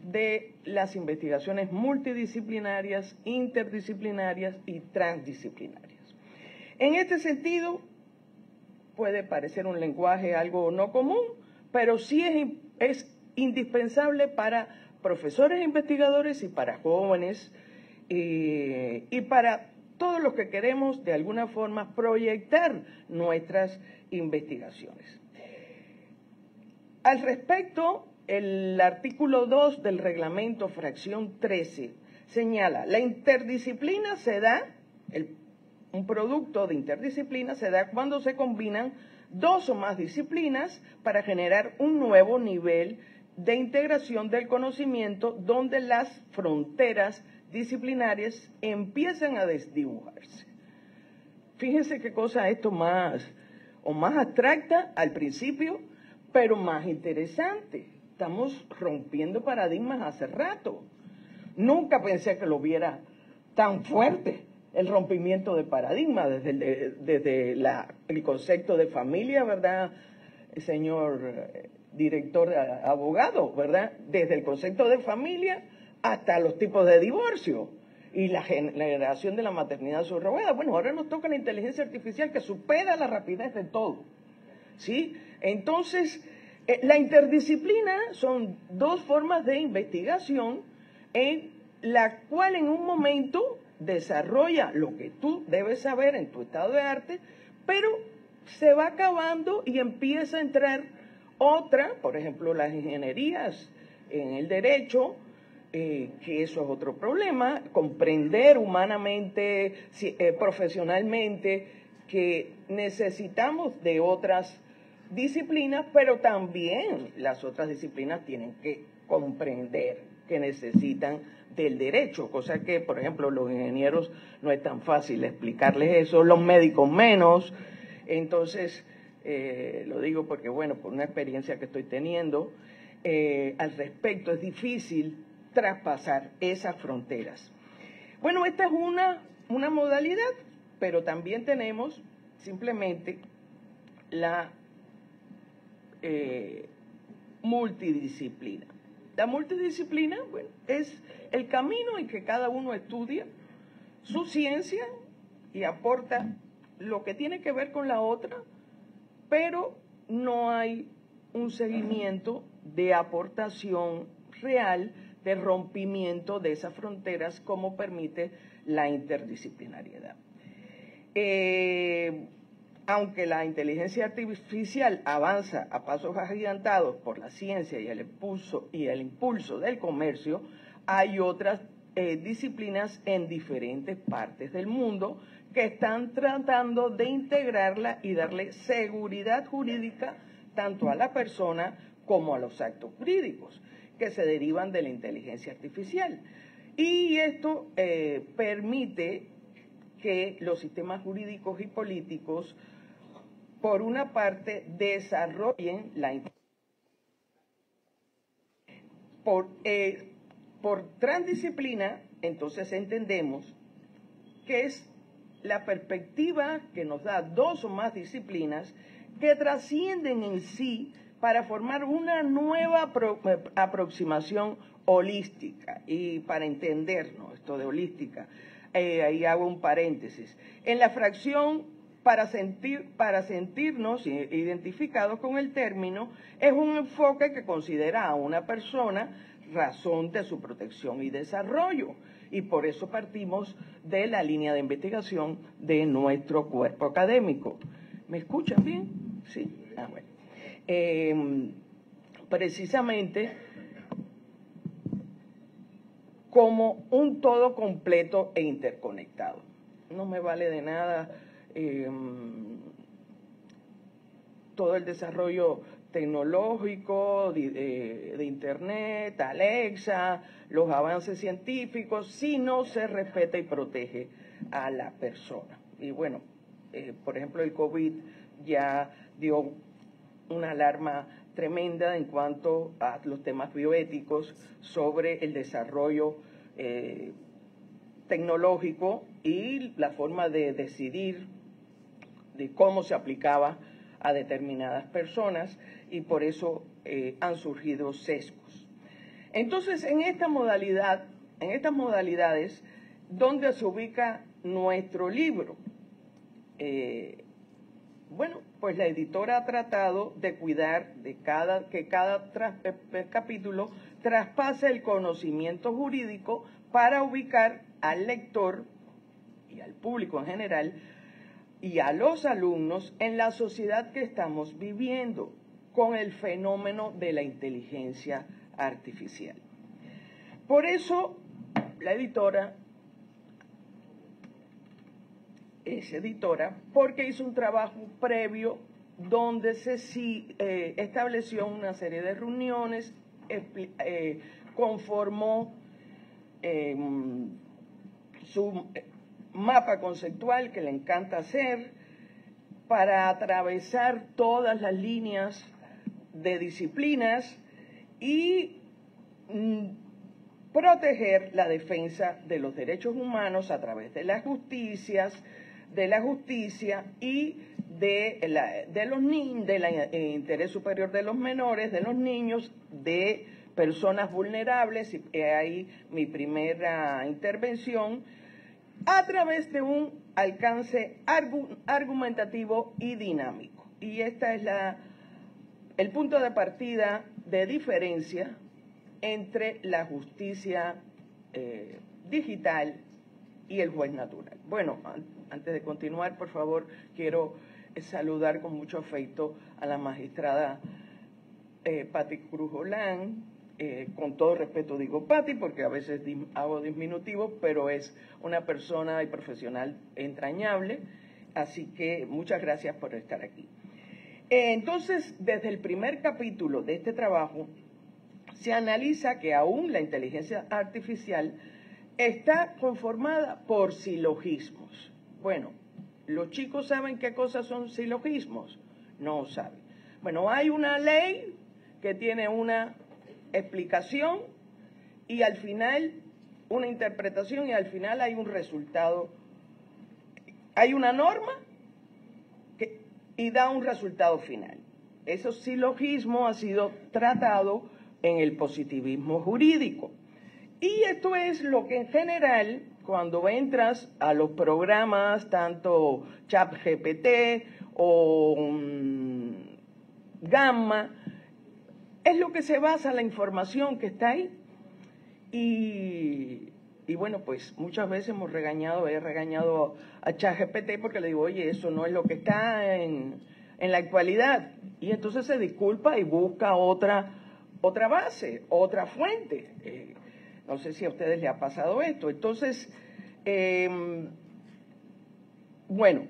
de las investigaciones multidisciplinarias, interdisciplinarias y transdisciplinarias. En este sentido, puede parecer un lenguaje algo no común, pero sí es indispensable para profesores investigadores y para jóvenes y para todos los que queremos de alguna forma proyectar nuestras investigaciones. Al respecto, el artículo 2 del reglamento, fracción 13, señala: la interdisciplina se da, un producto de interdisciplina se da cuando se combinan 2 o más disciplinas para generar un nuevo nivel de integración del conocimiento donde las fronteras disciplinarias empiezan a desdibujarse. Fíjense qué cosa esto más abstracta al principio, pero más interesante. Estamos rompiendo paradigmas hace rato. Nunca pensé que lo viera tan fuerte, el rompimiento de paradigmas, desde el concepto de familia, ¿verdad, señor director abogado, ¿verdad? Desde el concepto de familia hasta los tipos de divorcio y la generación de la maternidad subrogada. Bueno, ahora nos toca la inteligencia artificial, que supera la rapidez de todo, ¿sí? Entonces, la interdisciplina son 2 formas de investigación en la cual en un momento desarrolla lo que tú debes saber en tu estado de arte, pero se va acabando y empieza a entrar otra, por ejemplo, las ingenierías en el derecho, que eso es otro problema, comprender humanamente, profesionalmente, que necesitamos de otras disciplinas, pero también las otras disciplinas tienen que comprender que necesitan del derecho, cosa que, por ejemplo, los ingenieros no es tan fácil explicarles eso, los médicos menos. Entonces, lo digo porque, bueno, por una experiencia que estoy teniendo al respecto, es difícil traspasar esas fronteras. Bueno, esta es una modalidad, pero también tenemos simplemente la multidisciplina. La multidisciplina, bueno, es el camino en que cada uno estudia su ciencia y aporta lo que tiene que ver con la otra, pero no hay un seguimiento de aportación real, de rompimiento de esas fronteras como permite la interdisciplinariedad. Aunque la inteligencia artificial avanza a pasos agigantados por la ciencia y el impulso del comercio, hay otras disciplinas en diferentes partes del mundo que están tratando de integrarla y darle seguridad jurídica tanto a la persona como a los actos jurídicos que se derivan de la inteligencia artificial. Y esto permite que los sistemas jurídicos y políticos, por una parte, desarrollen la por transdisciplina, entonces entendemos que es la perspectiva que nos da dos o más disciplinas que trascienden en sí para formar una nueva aproximación holística. Y para entendernos esto de holística, ahí hago un paréntesis. En la fracción para sentirnos identificados con el término, es un enfoque que considera a una persona razón de su protección y desarrollo. Y por eso partimos de la línea de investigación de nuestro cuerpo académico. ¿Me escuchan bien? Sí. Ah, bueno. Precisamente como un todo completo e interconectado. No me vale de nada todo el desarrollo tecnológico de Internet, Alexa, los avances científicos, si no se respeta y protege a la persona. Y bueno, por ejemplo, el COVID ya dio una alarma tremenda en cuanto a los temas bioéticos sobre el desarrollo tecnológico y la forma de decidir de cómo se aplicaba a determinadas personas, y por eso han surgido sesgos. Entonces, en estas modalidades, ¿dónde se ubica nuestro libro? Bueno, pues la editora ha tratado de cuidar de que cada capítulo traspase el conocimiento jurídico para ubicar al lector y al público en general y a los alumnos en la sociedad que estamos viviendo con el fenómeno de la inteligencia artificial. Por eso, la editora es editora porque hizo un trabajo previo donde se estableció una serie de reuniones, conformó su mapa conceptual que le encanta hacer para atravesar todas las líneas de disciplinas y proteger la defensa de los derechos humanos a través de las justicias, de la justicia y del interés superior de los menores, de los niños, de personas vulnerables, y ahí mi primera intervención, a través de un alcance argumentativo y dinámico. Y este es el punto de partida de diferencia entre la justicia digital y el juez natural. Bueno, antes de continuar, por favor, quiero saludar con mucho afecto a la magistrada Patti Cruz Olán, con todo respeto digo Patti, porque a veces hago diminutivos, pero es una persona y profesional entrañable, así que muchas gracias por estar aquí. Entonces, desde el primer capítulo de este trabajo, se analiza que aún la inteligencia artificial está conformada por silogismos. Bueno, ¿los chicos saben qué cosas son silogismos? No saben. Bueno, hay una ley que tiene una explicación y al final una interpretación y al final hay un resultado. Hay una norma y da un resultado final. Ese silogismo ha sido tratado en el positivismo jurídico. Y esto es lo que en general, cuando entras a los programas, tanto ChatGPT o Gamma, es lo que se basa la información que está ahí. Y bueno, pues muchas veces he regañado a ChatGPT porque le digo, oye, eso no es lo que está en la actualidad. Y entonces se disculpa y busca otra base, otra fuente. No sé si a ustedes les ha pasado esto. Entonces, bueno,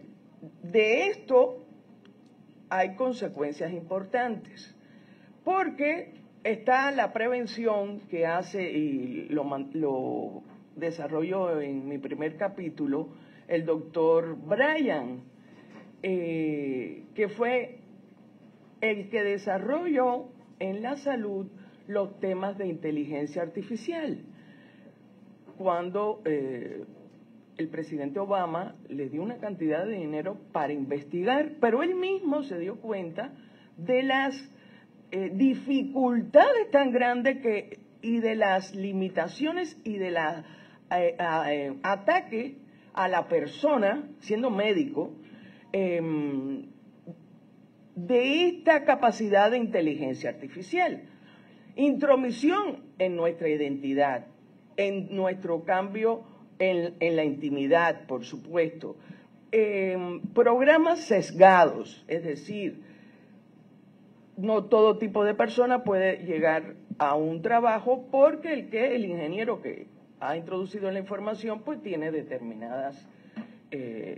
de esto hay consecuencias importantes, porque está la prevención que hace, y lo desarrolló en mi primer capítulo, el doctor Bryan, que fue el que desarrolló en la salud los temas de inteligencia artificial. Cuando el presidente Obama le dio una cantidad de dinero para investigar, pero él mismo se dio cuenta de las dificultades tan grandes y de las limitaciones y de la ataque a la persona, siendo médico, de esta capacidad de inteligencia artificial. Intromisión en nuestra identidad, en nuestro cambio en la intimidad, por supuesto. Programas sesgados, es decir, no todo tipo de persona puede llegar a un trabajo porque el ingeniero que ha introducido la información pues tiene determinadas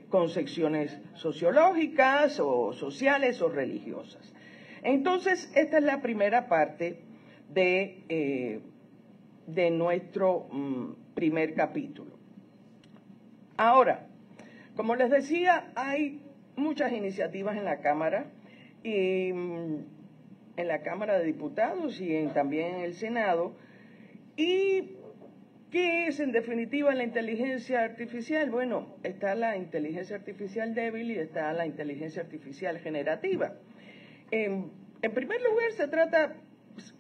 concepciones sociológicas o sociales o religiosas. Entonces, esta es la primera parte de nuestro primer capítulo. Ahora, como les decía, hay muchas iniciativas en la Cámara, y en la Cámara de Diputados y también en el Senado. ¿Y qué es en definitiva la inteligencia artificial? Bueno, está la inteligencia artificial débil y está la inteligencia artificial generativa. En primer lugar,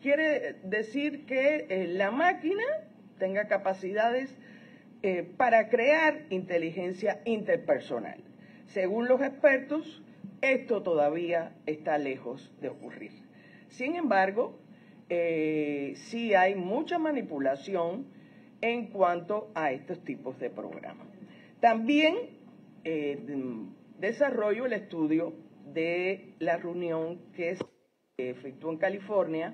quiere decir que la máquina tenga capacidades para crear inteligencia interpersonal. Según los expertos, esto todavía está lejos de ocurrir. Sin embargo, sí hay mucha manipulación en cuanto a estos tipos de programas. También desarrollo el estudio de la reunión que se efectuó en California,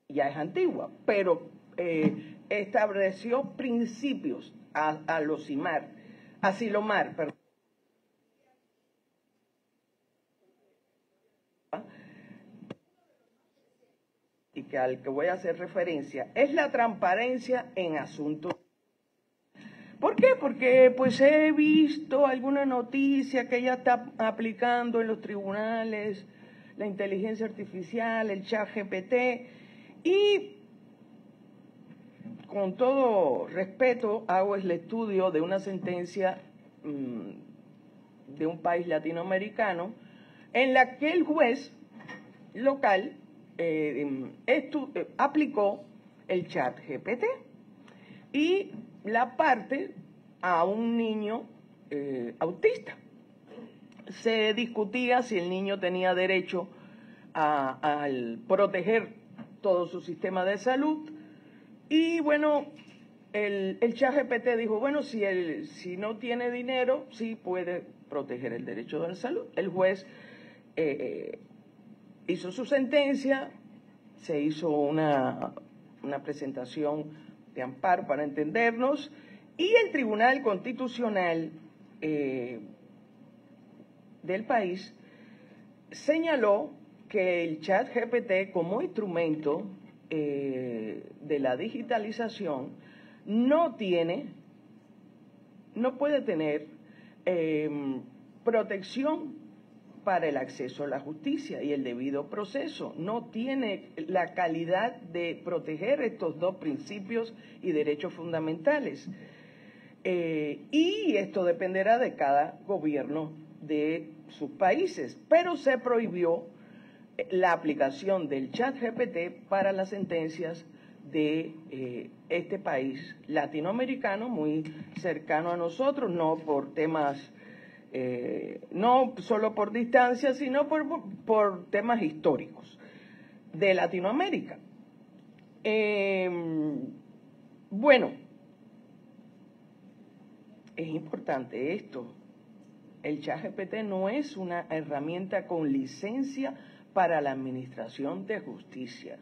ya es antigua, pero estableció principios a Silomar, perdón. Y que al que voy a hacer referencia es la transparencia en asuntos. ¿Por qué? Porque pues he visto alguna noticia que ella está aplicando en los tribunales la inteligencia artificial, el ChatGPT, y con todo respeto hago el estudio de una sentencia de un país latinoamericano en la que el juez local aplicó el ChatGPT y la parte a un niño autista. Se discutía si el niño tenía derecho al proteger todo su sistema de salud, y bueno, el ChatGPT dijo, bueno, si no tiene dinero, sí puede proteger el derecho de la salud. El juez hizo su sentencia, se hizo una presentación de amparo para entendernos, y el Tribunal Constitucional del país señaló que el ChatGPT como instrumento de la digitalización no puede tener protección para el acceso a la justicia y el debido proceso. No tiene la calidad de proteger estos dos principios y derechos fundamentales. Y esto dependerá de cada gobierno de sus países, pero se prohibió la aplicación del ChatGPT para las sentencias de este país latinoamericano muy cercano a nosotros, no por temas, no solo por distancia, sino por temas históricos de Latinoamérica. Bueno, es importante esto. El ChatGPT no es una herramienta con licencia para la administración de justicia.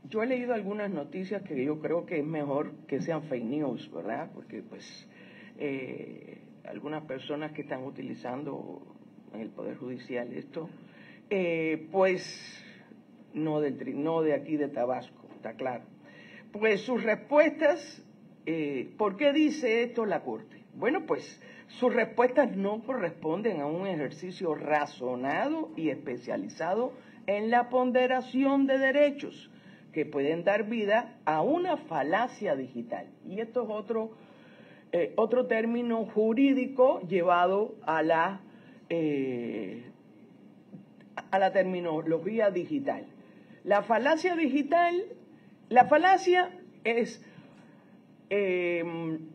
Yo he leído algunas noticias que yo creo que es mejor que sean fake news, ¿verdad? Porque pues algunas personas que están utilizando en el Poder Judicial esto, pues no de aquí de Tabasco, está claro. Pues sus respuestas, ¿por qué dice esto la Corte? Bueno, pues sus respuestas no corresponden a un ejercicio razonado y especializado en la ponderación de derechos que pueden dar vida a una falacia digital. Y esto es otro término jurídico llevado a la terminología digital. La falacia digital, la falacia es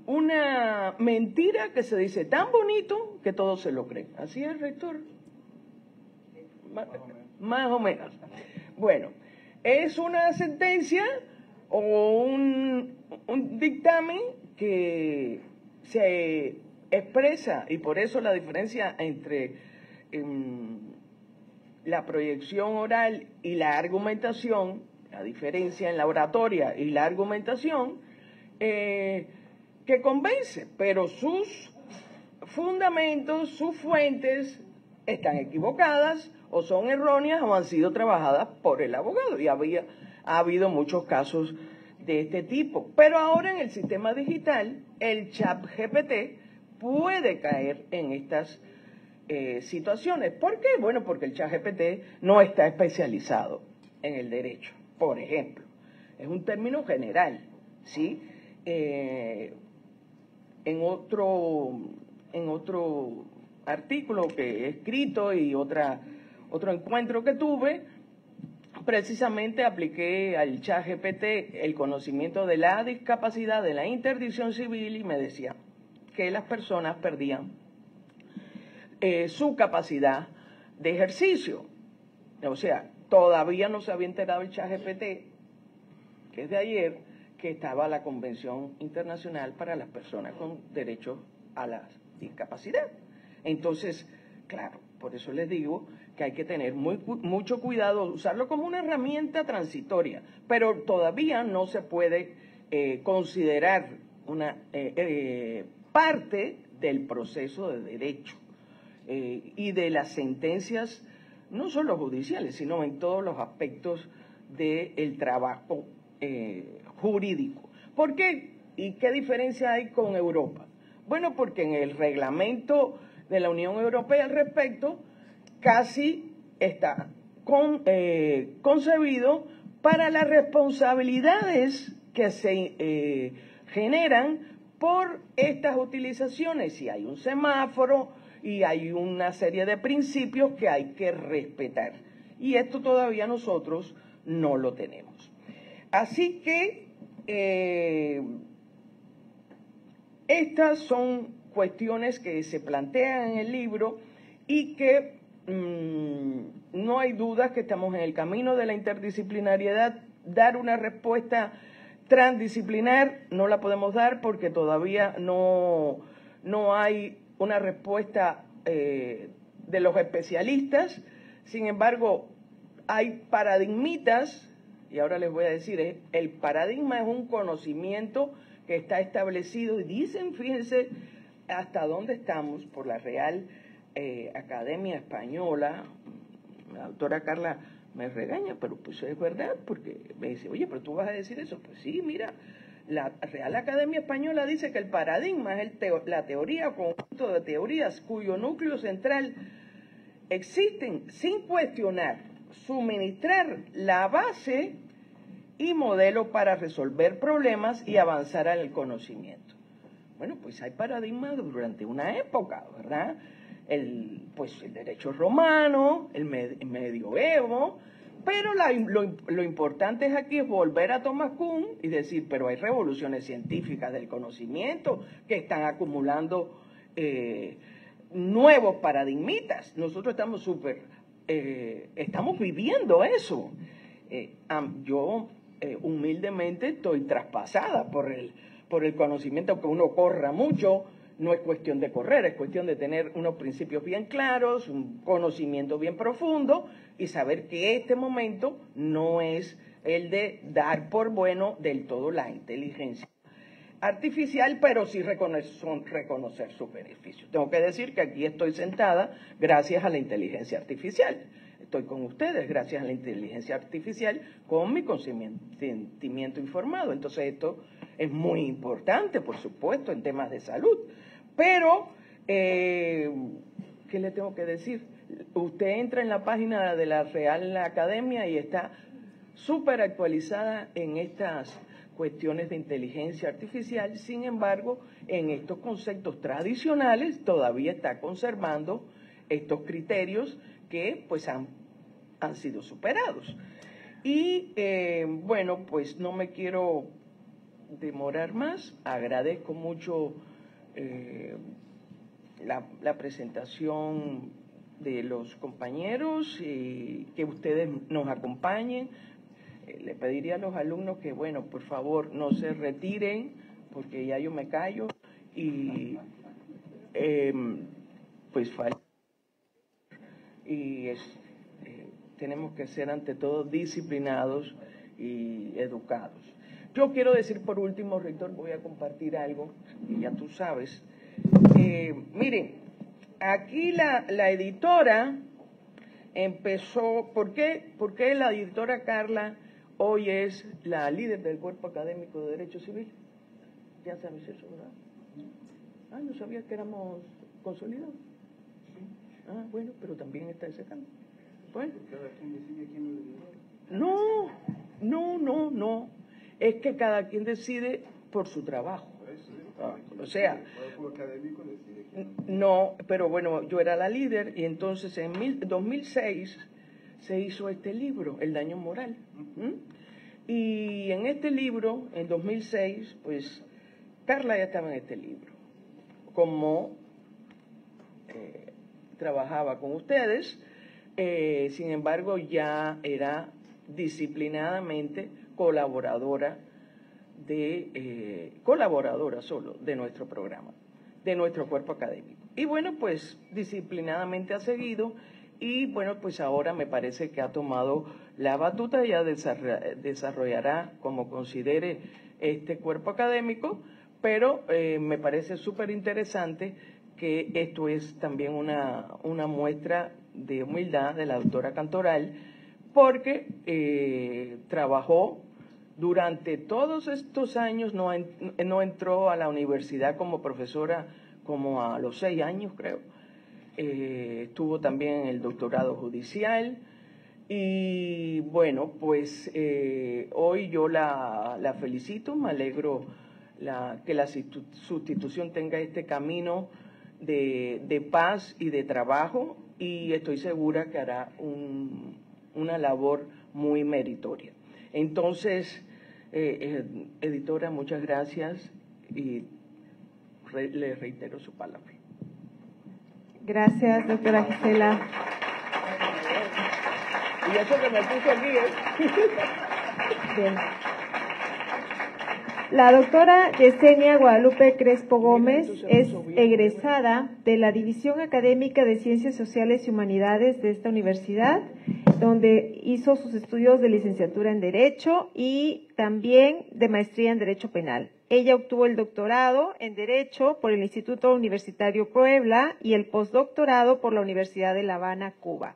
una mentira que se dice tan bonito que todos se lo creen. ¿Así es, rector? Más o menos. Bueno, es una sentencia o un dictamen que se expresa, y por eso la diferencia entre la proyección oral y la argumentación, la diferencia en la oratoria y la argumentación, que convence, pero sus fundamentos, sus fuentes están equivocadas o son erróneas o han sido trabajadas por el abogado, y ha habido muchos casos de este tipo. Pero ahora en el sistema digital, el ChatGPT puede caer en estas situaciones. ¿Por qué? Bueno, porque el ChatGPT no está especializado en el derecho, por ejemplo. Es un término general, ¿sí? En otro artículo que he escrito y otro encuentro que tuve, precisamente apliqué al ChatGPT el conocimiento de la discapacidad, de la interdicción civil, y me decía que las personas perdían su capacidad de ejercicio. O sea, todavía no se había enterado el ChatGPT, que es de ayer, que estaba la Convención Internacional para las Personas con Derecho a la Discapacidad. Entonces, claro, por eso les digo que hay que tener mucho cuidado, usarlo como una herramienta transitoria, pero todavía no se puede considerar una parte del proceso de derecho y de las sentencias, no solo judiciales, sino en todos los aspectos del trabajo jurídico. ¿Por qué? ¿Y qué diferencia hay con Europa? Bueno, porque en el reglamento de la Unión Europea al respecto casi está concebido para las responsabilidades que se generan por estas utilizaciones. Y hay un semáforo y hay una serie de principios que hay que respetar. Y esto todavía nosotros no lo tenemos. Así que estas son cuestiones que se plantean en el libro y que no hay dudas que estamos en el camino de la interdisciplinariedad. Dar una respuesta transdisciplinar no la podemos dar porque todavía no hay una respuesta de los especialistas. Sin embargo, hay paradigmitas, y ahora les voy a decir, el paradigma es un conocimiento que está establecido, y dicen, fíjense, hasta dónde estamos por la Real Academia Española. La doctora Carla me regaña, pero pues es verdad, porque me dice, oye, pero tú vas a decir eso. Pues sí, mira, la Real Academia Española dice que el paradigma es la teoría o conjunto de teorías cuyo núcleo central existen sin cuestionar, suministrar la base y modelo para resolver problemas y avanzar en el conocimiento. Bueno, pues hay paradigmas durante una época, ¿verdad? El derecho romano, el medioevo, pero lo importante aquí es volver a Thomas Kuhn y decir, pero hay revoluciones científicas del conocimiento que están acumulando nuevos paradigmitas. Nosotros estamos estamos viviendo eso. Yo humildemente estoy traspasada por el conocimiento, que uno corra mucho. No es cuestión de correr, es cuestión de tener unos principios bien claros, un conocimiento bien profundo y saber que este momento no es el de dar por bueno del todo la inteligencia artificial, pero sí reconocer sus beneficios. Tengo que decir que aquí estoy sentada gracias a la inteligencia artificial. Estoy con ustedes gracias a la inteligencia artificial con mi consentimiento informado. Entonces esto es muy importante, por supuesto, en temas de salud. Pero, ¿qué le tengo que decir? Usted entra en la página de la Real Academia y está súper actualizada en estas cuestiones de inteligencia artificial. Sin embargo, en estos conceptos tradicionales todavía está conservando estos criterios que pues han sido superados. Y bueno, pues no me quiero demorar más. Agradezco mucho la presentación de los compañeros y que ustedes nos acompañen. Le pediría a los alumnos que, bueno, por favor, no se retiren, porque ya yo me callo y pues falta. Y tenemos que ser ante todo disciplinados y educados. Yo quiero decir por último, rector, voy a compartir algo que ya tú sabes. Miren, aquí la editora empezó, ¿por qué la editora Carla hoy es la líder del Cuerpo Académico de Derecho Civil? Ya sabes eso, ¿verdad? Ah, no sabía que éramos consolidados. Ah, bueno, pero también está ese cambio. Bueno. ¿Cada quien decide quién lo lidera? No. Es que cada quien decide por su trabajo. O sea, el Cuerpo Académico decide quién. No, pero bueno, yo era la líder y entonces en 2006 se hizo este libro, El daño moral. Y en este libro, en 2006, pues Carla ya estaba en este libro. Como trabajaba con ustedes, sin embargo ya era disciplinadamente colaboradora solo de nuestro programa, de nuestro cuerpo académico. Y bueno, pues disciplinadamente ha seguido y bueno, pues ahora me parece que ha tomado la batuta y ya desarrollará como considere este cuerpo académico, pero me parece súper interesante que esto es también una muestra de humildad de la doctora Cantoral, porque trabajó durante todos estos años, no entró a la universidad como profesora como a los 6 años, creo. Estuvo también en el doctorado judicial y bueno, pues hoy yo la felicito, me alegro que la sustitución tenga este camino de paz y de trabajo y estoy segura que hará una labor muy meritoria. Entonces, editora, muchas gracias y le reitero su palabra. Gracias, doctora Gisela. Y eso que me puso aquí, Bien. La doctora Yesenia Guadalupe Crespo Gómez es egresada de la División Académica de Ciencias Sociales y Humanidades de esta universidad donde hizo sus estudios de licenciatura en Derecho y también de maestría en Derecho Penal. Ella obtuvo el doctorado en Derecho por el Instituto Universitario Puebla y el postdoctorado por la Universidad de La Habana, Cuba.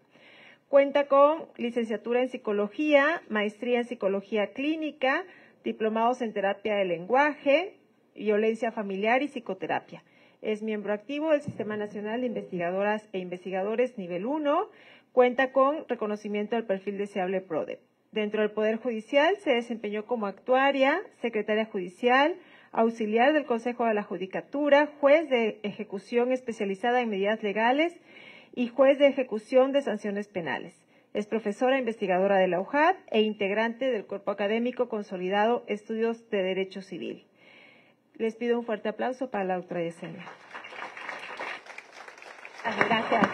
Cuenta con licenciatura en Psicología, maestría en Psicología Clínica, diplomados en Terapia del Lenguaje, Violencia Familiar y Psicoterapia. Es miembro activo del Sistema Nacional de Investigadoras e Investigadores Nivel 1. Cuenta con reconocimiento del perfil deseable PRODEP. Dentro del Poder Judicial se desempeñó como actuaria, secretaria judicial, auxiliar del Consejo de la Judicatura, juez de ejecución especializada en medidas legales y juez de ejecución de sanciones penales. Es profesora investigadora de la UJAT e integrante del Cuerpo Académico Consolidado Estudios de Derecho Civil. Les pido un fuerte aplauso para la doctora Yesenia. Gracias.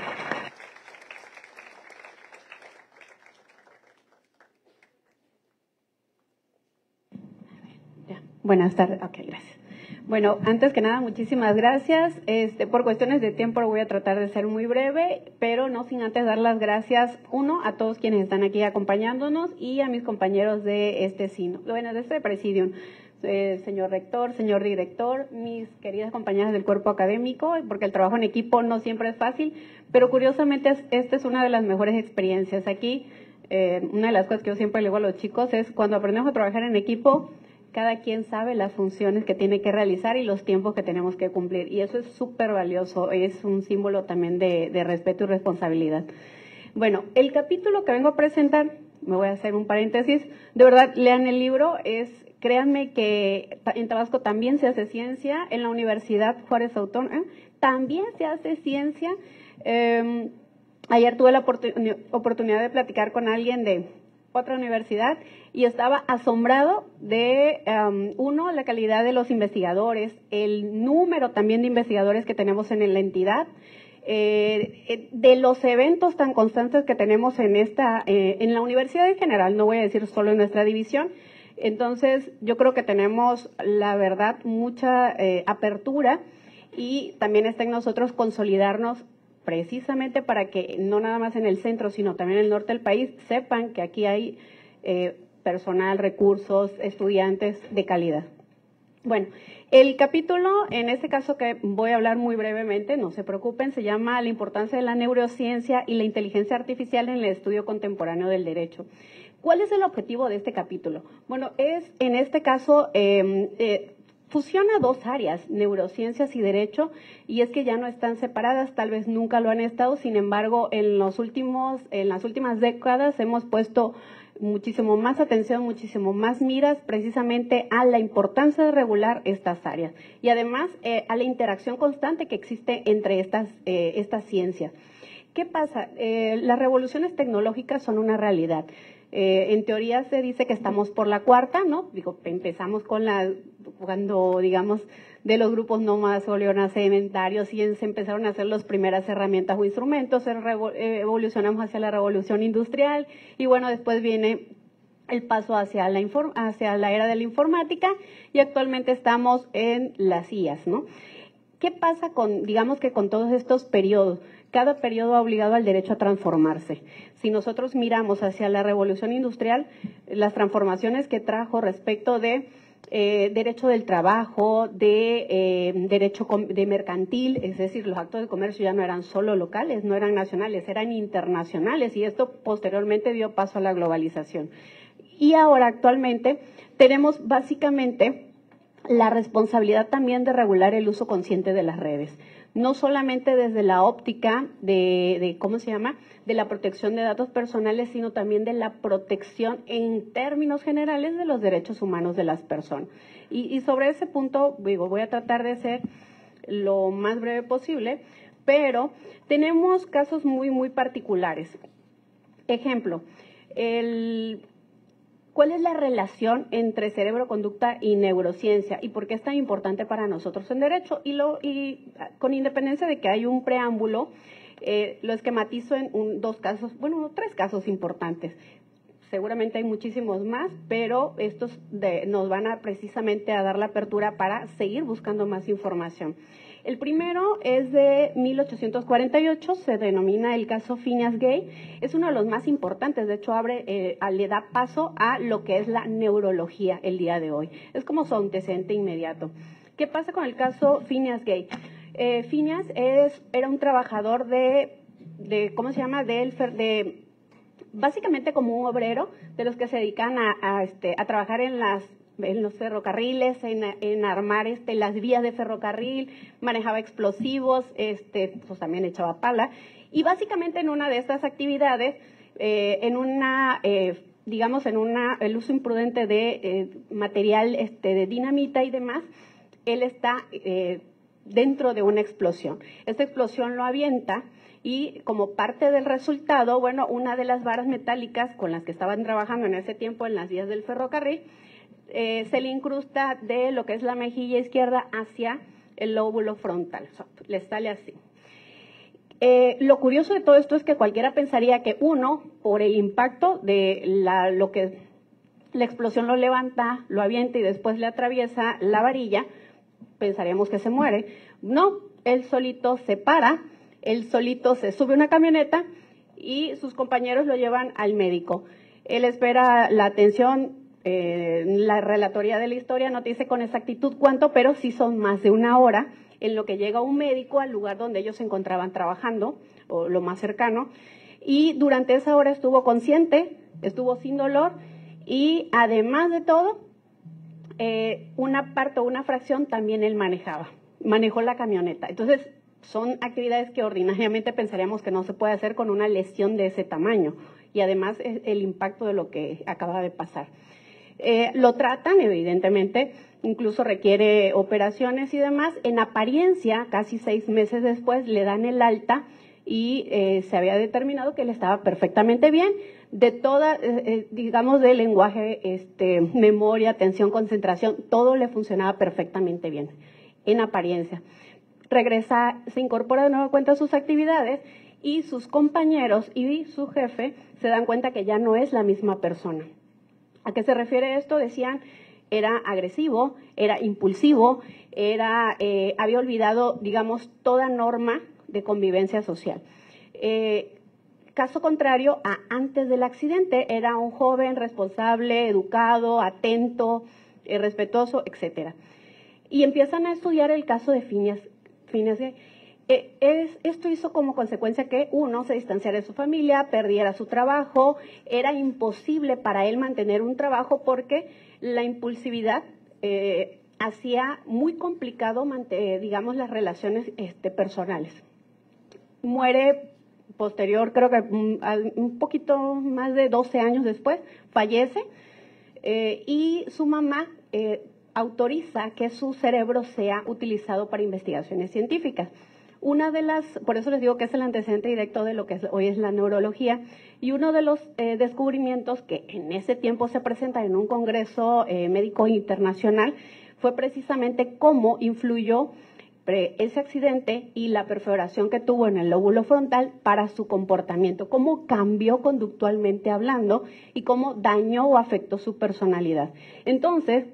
Buenas tardes. Ok, gracias. Bueno, antes que nada, muchísimas gracias. Por cuestiones de tiempo voy a tratar de ser muy breve, pero no sin antes dar las gracias, uno, a todos quienes están aquí acompañándonos y a mis compañeros de de este presidium. Señor rector, señor director, mis queridas compañeras del cuerpo académico, porque el trabajo en equipo no siempre es fácil, pero curiosamente esta es una de las mejores experiencias. Aquí, una de las cosas que yo siempre le digo a los chicos es cuando aprendemos a trabajar en equipo, cada quien sabe las funciones que tiene que realizar y los tiempos que tenemos que cumplir. Y eso es súper valioso, es un símbolo también de respeto y responsabilidad. Bueno, el capítulo que vengo a presentar, me voy a hacer un paréntesis, de verdad, lean el libro, créanme que en Tabasco también se hace ciencia, en la Universidad Juárez Autónoma también se hace ciencia. Ayer tuve la oportunidad de platicar con alguien de otra universidad y estaba asombrado de, la calidad de los investigadores, el número también de investigadores que tenemos en la entidad, de los eventos tan constantes que tenemos en la universidad en general, no voy a decir solo en nuestra división. Entonces, yo creo que tenemos, la verdad, mucha apertura y también está en nosotros consolidarnos precisamente para que no nada más en el centro, sino también en el norte del país, sepan que aquí hay personal, recursos, estudiantes de calidad. Bueno, el capítulo, en este caso que voy a hablar muy brevemente, no se preocupen, se llama La importancia de la neurociencia y la inteligencia artificial en el estudio contemporáneo del derecho. ¿Cuál es el objetivo de este capítulo? Bueno, en este caso, fusiona dos áreas, neurociencias y derecho, y es que ya no están separadas, tal vez nunca lo han estado, sin embargo, en las últimas décadas hemos puesto muchísimo más atención, muchísimo más miras precisamente a la importancia de regular estas áreas y además a la interacción constante que existe entre estas ciencias. ¿Qué pasa? Las revoluciones tecnológicas son una realidad. En teoría se dice que estamos por la cuarta, ¿no? Digo, empezamos cuando, digamos, de los grupos nómadas volvieron a sedentarios y se empezaron a hacer las primeras herramientas o instrumentos, evolucionamos hacia la revolución industrial y bueno, después viene el paso hacia la era de la informática y actualmente estamos en las IAs, ¿no? ¿Qué pasa digamos que con todos estos periodos? Cada periodo ha obligado al derecho a transformarse. Si nosotros miramos hacia la revolución industrial, las transformaciones que trajo respecto de derecho del trabajo, derecho de mercantil, es decir, los actos de comercio ya no eran solo locales, no eran nacionales, eran internacionales y esto posteriormente dio paso a la globalización. Y ahora actualmente tenemos básicamente la responsabilidad también de regular el uso consciente de las redes. No solamente desde la óptica de la protección de datos personales, sino también de la protección en términos generales de los derechos humanos de las personas. Y sobre ese punto, voy a tratar de ser lo más breve posible, pero tenemos casos muy, muy particulares. Ejemplo, ¿cuál es la relación entre cerebro, conducta y neurociencia? ¿Y por qué es tan importante para nosotros en derecho? Y con independencia de que hay un preámbulo, lo esquematizo en tres casos importantes. Seguramente hay muchísimos más, pero estos nos van precisamente a dar la apertura para seguir buscando más información. El primero es de 1848, se denomina el caso Phineas Gay. Es uno de los más importantes, de hecho le da paso a lo que es la neurología el día de hoy. Es como su antecedente inmediato. ¿Qué pasa con el caso Phineas Gay? Phineas era un trabajador ¿cómo se llama? Básicamente como un obrero de los que se dedican a trabajar en los ferrocarriles, en armar las vías de ferrocarril, manejaba explosivos, pues también echaba pala. Y básicamente en una de estas actividades, el uso imprudente de material de dinamita y demás, él está dentro de una explosión. Esta explosión lo avienta y como parte del resultado, bueno, una de las varas metálicas con las que estaban trabajando en ese tiempo en las vías del ferrocarril, se le incrusta de lo que es la mejilla izquierda hacia el lóbulo frontal, o sea, le sale así. Lo curioso de todo esto es que cualquiera pensaría que uno, por el impacto de lo que la explosión lo levanta, lo avienta y después le atraviesa la varilla, pensaríamos que se muere. No, él solito se para, él solito se sube a una camioneta y sus compañeros lo llevan al médico. Él espera la atención, la relatoría de la historia no te dice con exactitud cuánto, pero sí son más de una hora en lo que llega un médico al lugar donde ellos se encontraban trabajando, o lo más cercano, y durante esa hora estuvo consciente, estuvo sin dolor, y además de todo, una parte o una fracción también él manejó la camioneta. Entonces, son actividades que ordinariamente pensaríamos que no se puede hacer con una lesión de ese tamaño, y además el impacto de lo que acaba de pasar. Lo tratan, evidentemente, incluso requiere operaciones y demás. En apariencia, casi 6 meses después, le dan el alta y se había determinado que él estaba perfectamente bien. De toda, digamos, de lenguaje, memoria, atención, concentración, todo le funcionaba perfectamente bien, en apariencia. Regresa, se incorpora de nuevo cuenta a sus actividades y sus compañeros y su jefe se dan cuenta que ya no es la misma persona. ¿A qué se refiere esto? Decían, era agresivo, era impulsivo, había olvidado, digamos, toda norma de convivencia social. Caso contrario a antes del accidente, era un joven responsable, educado, atento, respetuoso, etc. Y empiezan a estudiar el caso de Phineas Gay. Esto hizo como consecuencia que uno se distanciara de su familia, perdiera su trabajo, era imposible para él mantener un trabajo porque la impulsividad hacía muy complicado, digamos, las relaciones personales. Muere posterior, creo que un poquito más de 12 años después, fallece y su mamá autoriza que su cerebro sea utilizado para investigaciones científicas. Por eso les digo que es el antecedente directo de lo que hoy es la neurología, y uno de los descubrimientos que en ese tiempo se presenta en un congreso médico internacional fue precisamente cómo influyó ese accidente y la perforación que tuvo en el lóbulo frontal para su comportamiento, cómo cambió conductualmente hablando y cómo dañó o afectó su personalidad. Entonces,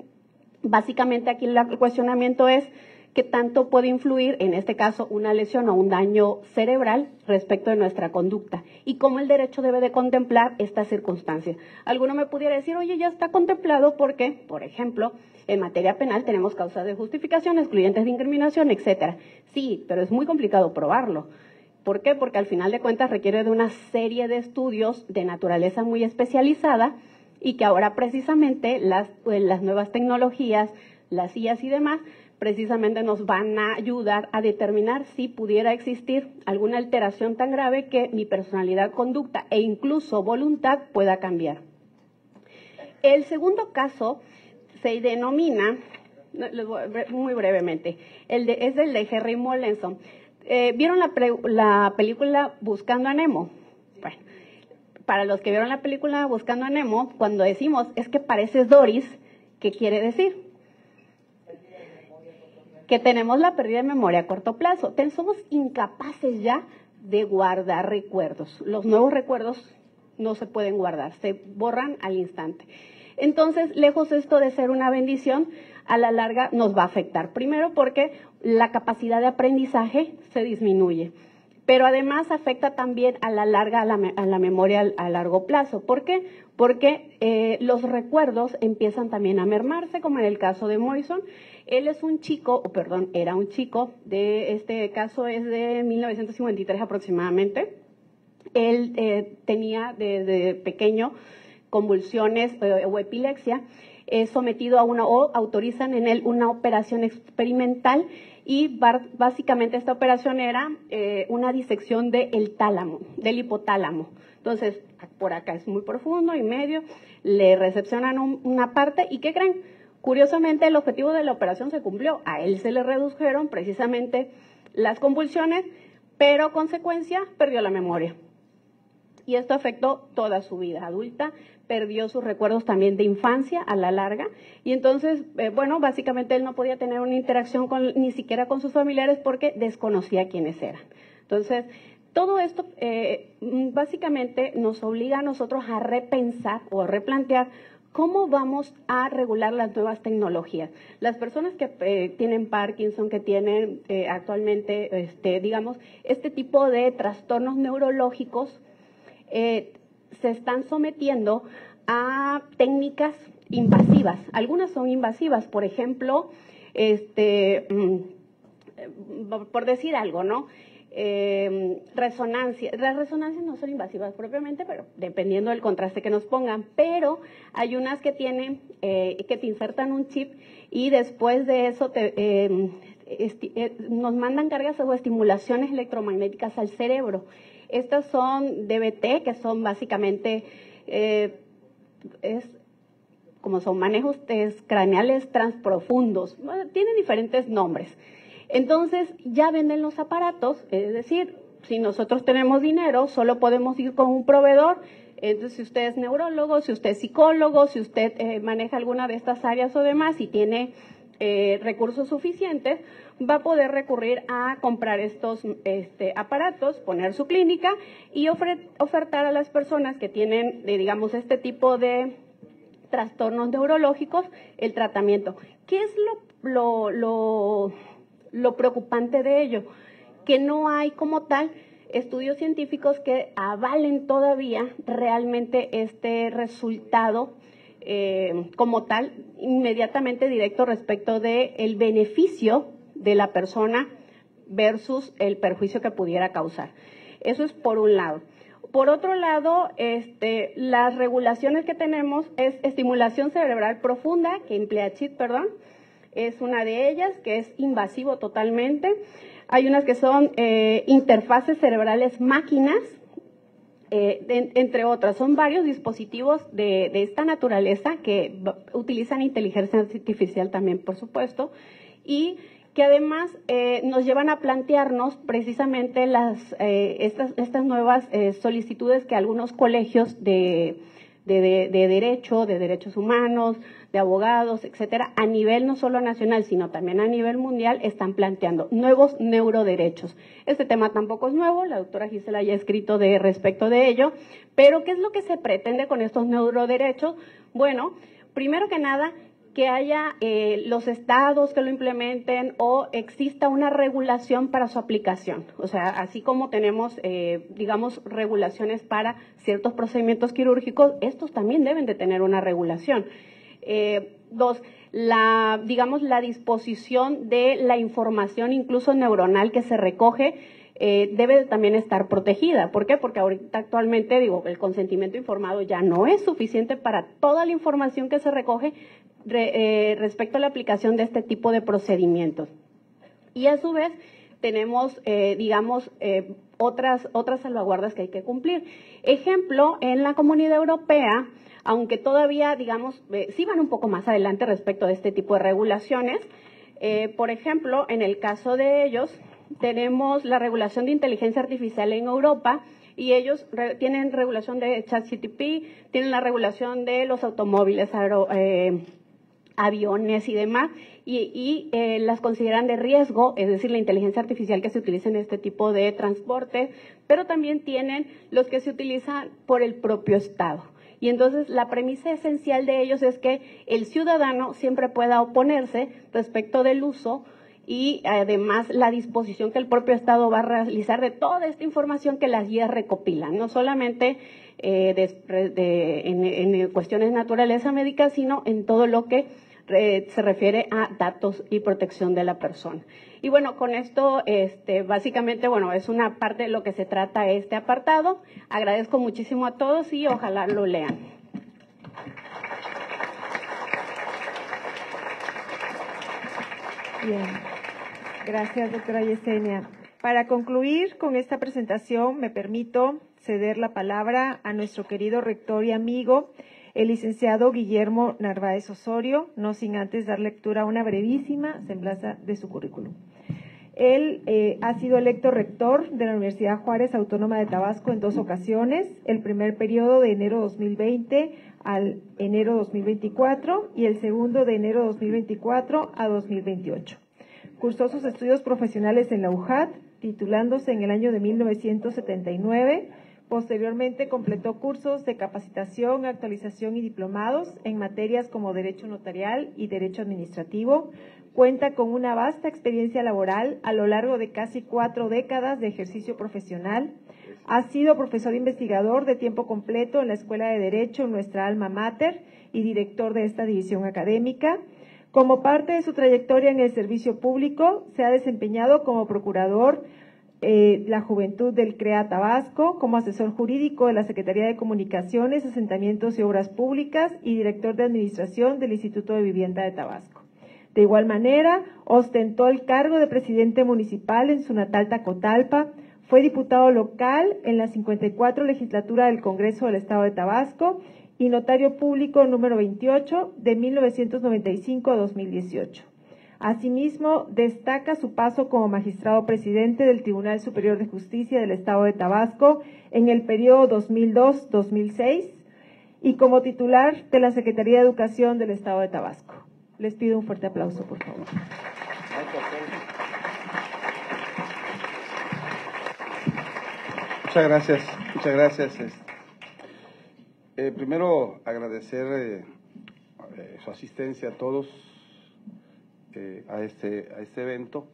básicamente aquí el cuestionamiento es qué tanto puede influir, en este caso, una lesión o un daño cerebral respecto de nuestra conducta y cómo el derecho debe de contemplar estas circunstancias. Alguno me pudiera decir, oye, ya está contemplado porque, por ejemplo, en materia penal tenemos causas de justificación, excluyentes de incriminación, etcétera. Sí, pero es muy complicado probarlo. ¿Por qué? Porque al final de cuentas requiere de una serie de estudios de naturaleza muy especializada y que ahora precisamente las nuevas tecnologías, las IAs y demás, precisamente nos van a ayudar a determinar si pudiera existir alguna alteración tan grave que mi personalidad, conducta e incluso voluntad pueda cambiar. El segundo caso se denomina, muy brevemente, es el de Henry Molaison. ¿Vieron la película Buscando a Nemo? Bueno, para los que vieron la película Buscando a Nemo, cuando decimos es que pareces Doris, ¿qué quiere decir? Que tenemos la pérdida de memoria a corto plazo. Somos incapaces ya de guardar recuerdos. Los nuevos recuerdos no se pueden guardar, se borran al instante. Entonces, lejos esto de ser una bendición, a la larga nos va a afectar. Primero porque la capacidad de aprendizaje se disminuye, pero además afecta también a la larga a la memoria a largo plazo. ¿Por qué? Porque los recuerdos empiezan también a mermarse, como en el caso de Morrison. Él es un chico, era un chico, este caso es de 1953 aproximadamente. Él tenía desde pequeño convulsiones o epilepsia, sometido a autorizan en él una operación experimental y básicamente esta operación era una disección del tálamo, del hipotálamo. Entonces, por acá es muy profundo y medio, le recepcionan una parte y ¿qué creen? Curiosamente, el objetivo de la operación se cumplió. A él se le redujeron precisamente las convulsiones, pero consecuencia, perdió la memoria. Y esto afectó toda su vida adulta, perdió sus recuerdos también de infancia a la larga. Y entonces, básicamente él no podía tener una interacción ni siquiera con sus familiares porque desconocía quiénes eran. Entonces, todo esto básicamente nos obliga a nosotros a repensar o a replantear ¿cómo vamos a regular las nuevas tecnologías? Las personas que tienen Parkinson, que tienen actualmente, este tipo de trastornos neurológicos, se están sometiendo a técnicas invasivas. Algunas son invasivas, por ejemplo, por decir algo, ¿no? Resonancia. Las resonancias no son invasivas propiamente, pero dependiendo del contraste que nos pongan, pero hay unas que tienen, que te insertan un chip y después de eso nos mandan cargas o estimulaciones electromagnéticas al cerebro. Estas son DBT, que son básicamente, como son manejos craneales transprofundos, tienen diferentes nombres. Entonces, ya venden los aparatos, es decir, si nosotros tenemos dinero, solo podemos ir con un proveedor. Entonces, si usted es neurólogo, si usted es psicólogo, si usted maneja alguna de estas áreas o demás y tiene recursos suficientes, va a poder recurrir a comprar estos aparatos, poner su clínica y ofertar a las personas que tienen, digamos, este tipo de trastornos neurológicos el tratamiento. ¿Qué es lo preocupante de ello? Que no hay como tal estudios científicos que avalen todavía realmente este resultado como tal, inmediatamente directo respecto de el beneficio de la persona versus el perjuicio que pudiera causar. Eso es por un lado. Por otro lado, las regulaciones que tenemos es estimulación cerebral profunda, que emplea chip, es una de ellas, que es invasivo totalmente. Hay unas que son interfaces cerebrales máquinas, entre otras. Son varios dispositivos de esta naturaleza que utilizan inteligencia artificial también, por supuesto, y que además nos llevan a plantearnos precisamente estas nuevas solicitudes que algunos colegios de derecho, de derechos humanos, de abogados, etcétera, a nivel no solo nacional, sino también a nivel mundial, están planteando nuevos neuroderechos. Este tema tampoco es nuevo, la doctora Gisela ya ha escrito respecto de ello, pero ¿qué es lo que se pretende con estos neuroderechos? Bueno, primero que nada, que haya los estados que lo implementen o exista una regulación para su aplicación. O sea, así como tenemos, regulaciones para ciertos procedimientos quirúrgicos, estos también deben de tener una regulación. Dos, la disposición de la información, incluso neuronal, que se recoge, debe también estar protegida. ¿Por qué? Porque ahorita actualmente, el consentimiento informado ya no es suficiente para toda la información que se recoge respecto a la aplicación de este tipo de procedimientos. Y a su vez tenemos, otras salvaguardas que hay que cumplir. Ejemplo, en la Comunidad Europea, aunque todavía, sí van un poco más adelante respecto de este tipo de regulaciones, por ejemplo, en el caso de ellos, tenemos la regulación de inteligencia artificial en Europa, y ellos tienen regulación de ChatGPT, tienen la regulación de los automóviles, aviones y demás, y las consideran de riesgo, es decir, la inteligencia artificial que se utiliza en este tipo de transporte, pero también tienen los que se utilizan por el propio Estado. Y entonces la premisa esencial de ellos es que el ciudadano siempre pueda oponerse respecto del uso y además la disposición que el propio Estado va a realizar de toda esta información que las guías recopilan, no solamente en cuestiones de naturaleza médica, sino en todo lo que se refiere a datos y protección de la persona. Y bueno, con esto, básicamente, bueno, es una parte de lo que se trata este apartado. Agradezco muchísimo a todos y ojalá lo lean. Bien, gracias, doctora Yesenia. Para concluir con esta presentación, me permito ceder la palabra a nuestro querido rector y amigo, el licenciado Guillermo Narváez Osorio, no sin antes dar lectura a una brevísima semblanza de su currículum. Él ha sido electo rector de la Universidad Juárez Autónoma de Tabasco en 2 ocasiones, el primer periodo de enero 2020 al enero 2024 y el segundo de enero 2024 a 2028. Cursó sus estudios profesionales en la UJAT, titulándose en el año de 1979. Posteriormente completó cursos de capacitación, actualización y diplomados en materias como Derecho Notarial y Derecho Administrativo. Cuenta con una vasta experiencia laboral a lo largo de casi 4 décadas de ejercicio profesional. Ha sido profesor investigador de tiempo completo en la Escuela de Derecho, nuestra alma mater, y director de esta división académica. Como parte de su trayectoria en el servicio público, se ha desempeñado como procurador la Juventud del CREA Tabasco, como asesor jurídico de la Secretaría de Comunicaciones, Asentamientos y Obras Públicas y director de Administración del Instituto de Vivienda de Tabasco. De igual manera, ostentó el cargo de presidente municipal en su natal Tacotalpa, fue diputado local en la 54 legislatura del Congreso del Estado de Tabasco y notario público número 28 de 1995 a 2018. Asimismo, destaca su paso como magistrado presidente del Tribunal Superior de Justicia del Estado de Tabasco en el periodo 2002-2006 y como titular de la Secretaría de Educación del Estado de Tabasco. Les pido un fuerte aplauso, por favor. Muchas gracias, muchas gracias. Primero, agradecer su asistencia a todos a este evento.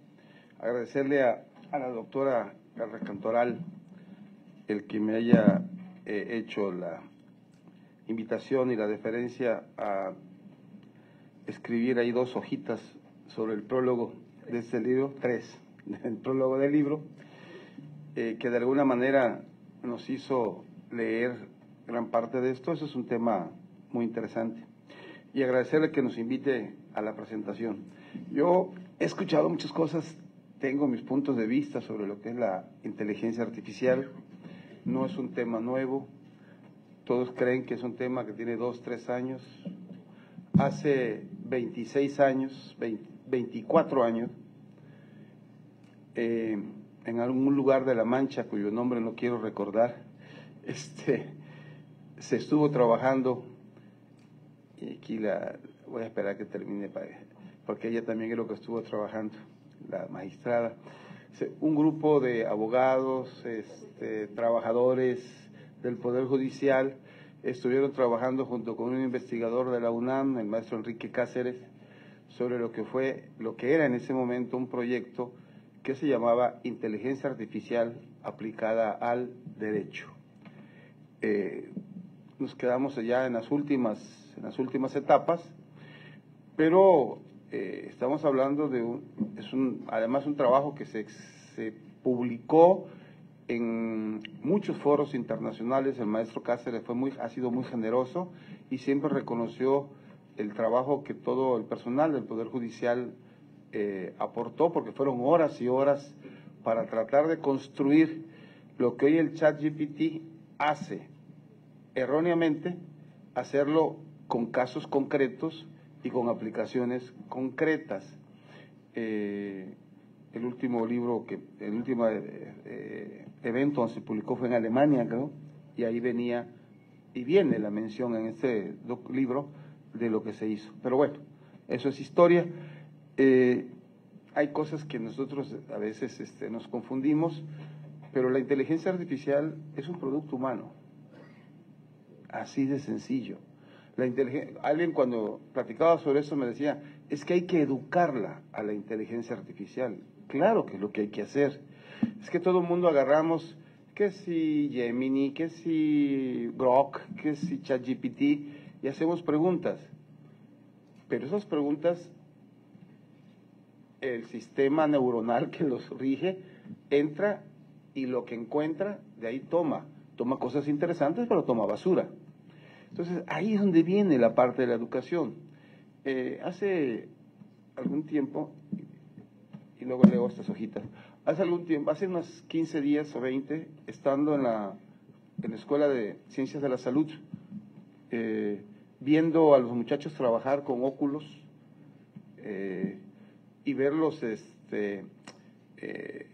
Agradecerle a la doctora Carla Cantoral el que me haya hecho la invitación y la deferencia a escribir ahí 2 hojitas sobre el prólogo de este libro, 3, el prólogo del libro, que de alguna manera nos hizo leer gran parte de esto. Eso es un tema muy interesante. Y agradecerle que nos invite a la presentación. Yo he escuchado muchas cosas, tengo mis puntos de vista sobre lo que es la inteligencia artificial. No es un tema nuevo, todos creen que es un tema que tiene 2, 3 años. Hace 26 años, 24 años, en algún lugar de La Mancha, cuyo nombre no quiero recordar, se estuvo trabajando, y aquí voy a esperar que termine, porque ella también es lo que estuvo trabajando, la magistrada, un grupo de abogados, trabajadores del Poder Judicial, estuvieron trabajando junto con un investigador de la UNAM, el maestro Enrique Cáceres, sobre lo que era en ese momento un proyecto que se llamaba Inteligencia Artificial aplicada al derecho. Nos quedamos ya en las últimas etapas, pero estamos hablando de además un trabajo que se publicó en muchos foros internacionales. El maestro Cáceres ha sido muy generoso y siempre reconoció el trabajo que todo el personal del Poder Judicial aportó, porque fueron horas y horas para tratar de construir lo que hoy el ChatGPT hace erróneamente, hacerlo con casos concretos y con aplicaciones concretas. El último evento donde se publicó fue en Alemania, creo, y ahí viene la mención en este libro de lo que se hizo. Pero bueno, eso es historia. Hay cosas que nosotros a veces nos confundimos, pero la inteligencia artificial es un producto humano. así de sencillo. Alguien cuando platicaba sobre eso me decía, es que hay que educarla a la inteligencia artificial. Claro que es lo que hay que hacer. Es que todo el mundo agarramos, que si Gemini, que si Grok, que si ChatGPT, y hacemos preguntas. Pero esas preguntas, el sistema neuronal que los rige, entra y lo que encuentra, de ahí toma cosas interesantes, pero toma basura. Entonces, ahí es donde viene la parte de la educación. Hace algún tiempo, y luego leo estas hojitas, hace unos 15 días o 20, estando en la Escuela de Ciencias de la Salud, viendo a los muchachos trabajar con óculos y verlos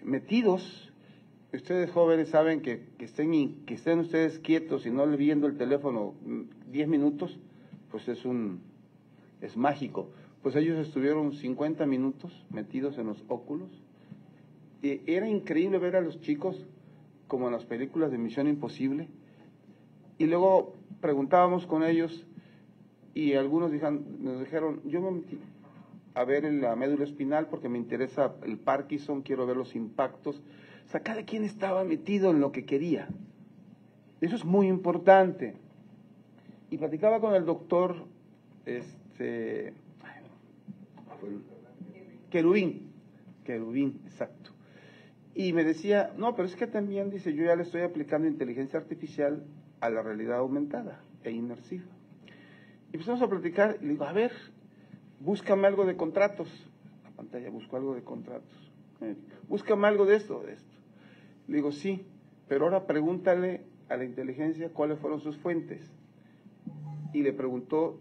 metidos. Ustedes jóvenes saben que estén ustedes quietos y no viendo el teléfono 10 minutos, pues es mágico. Pues ellos estuvieron 50 minutos metidos en los óculos. Y era increíble ver a los chicos como en las películas de Misión Imposible. Y luego preguntábamos con ellos y algunos nos dijeron, yo me metí a ver la médula espinal porque me interesa el Parkinson, quiero ver los impactos. O sea, cada quien estaba metido en lo que quería. Eso es muy importante. Y platicaba con el doctor Querubín, exacto. Y me decía, no, pero es que también, dice, yo ya le estoy aplicando inteligencia artificial a la realidad aumentada e inmersiva. Y empezamos a platicar y le digo, a ver, búscame algo de contratos. La pantalla buscó algo de contratos. Búscame algo de esto, Le digo, sí, pero ahora pregúntale a la inteligencia cuáles fueron sus fuentes. Y le preguntó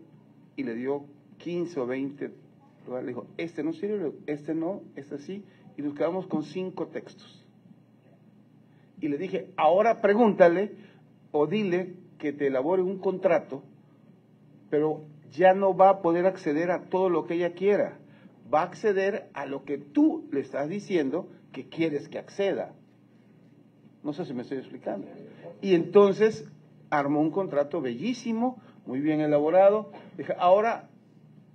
y le dio 15 o 20. Le dijo, este no sirve, este no, este sí. Y nos quedamos con 5 textos. Y le dije, ahora pregúntale o dile que te elabore un contrato, pero ya no va a poder acceder a todo lo que ella quiera. Va a acceder a lo que tú le estás diciendo que quieres que acceda. No sé si me estoy explicando. Y entonces armó un contrato bellísimo, muy bien elaborado. Dije, ahora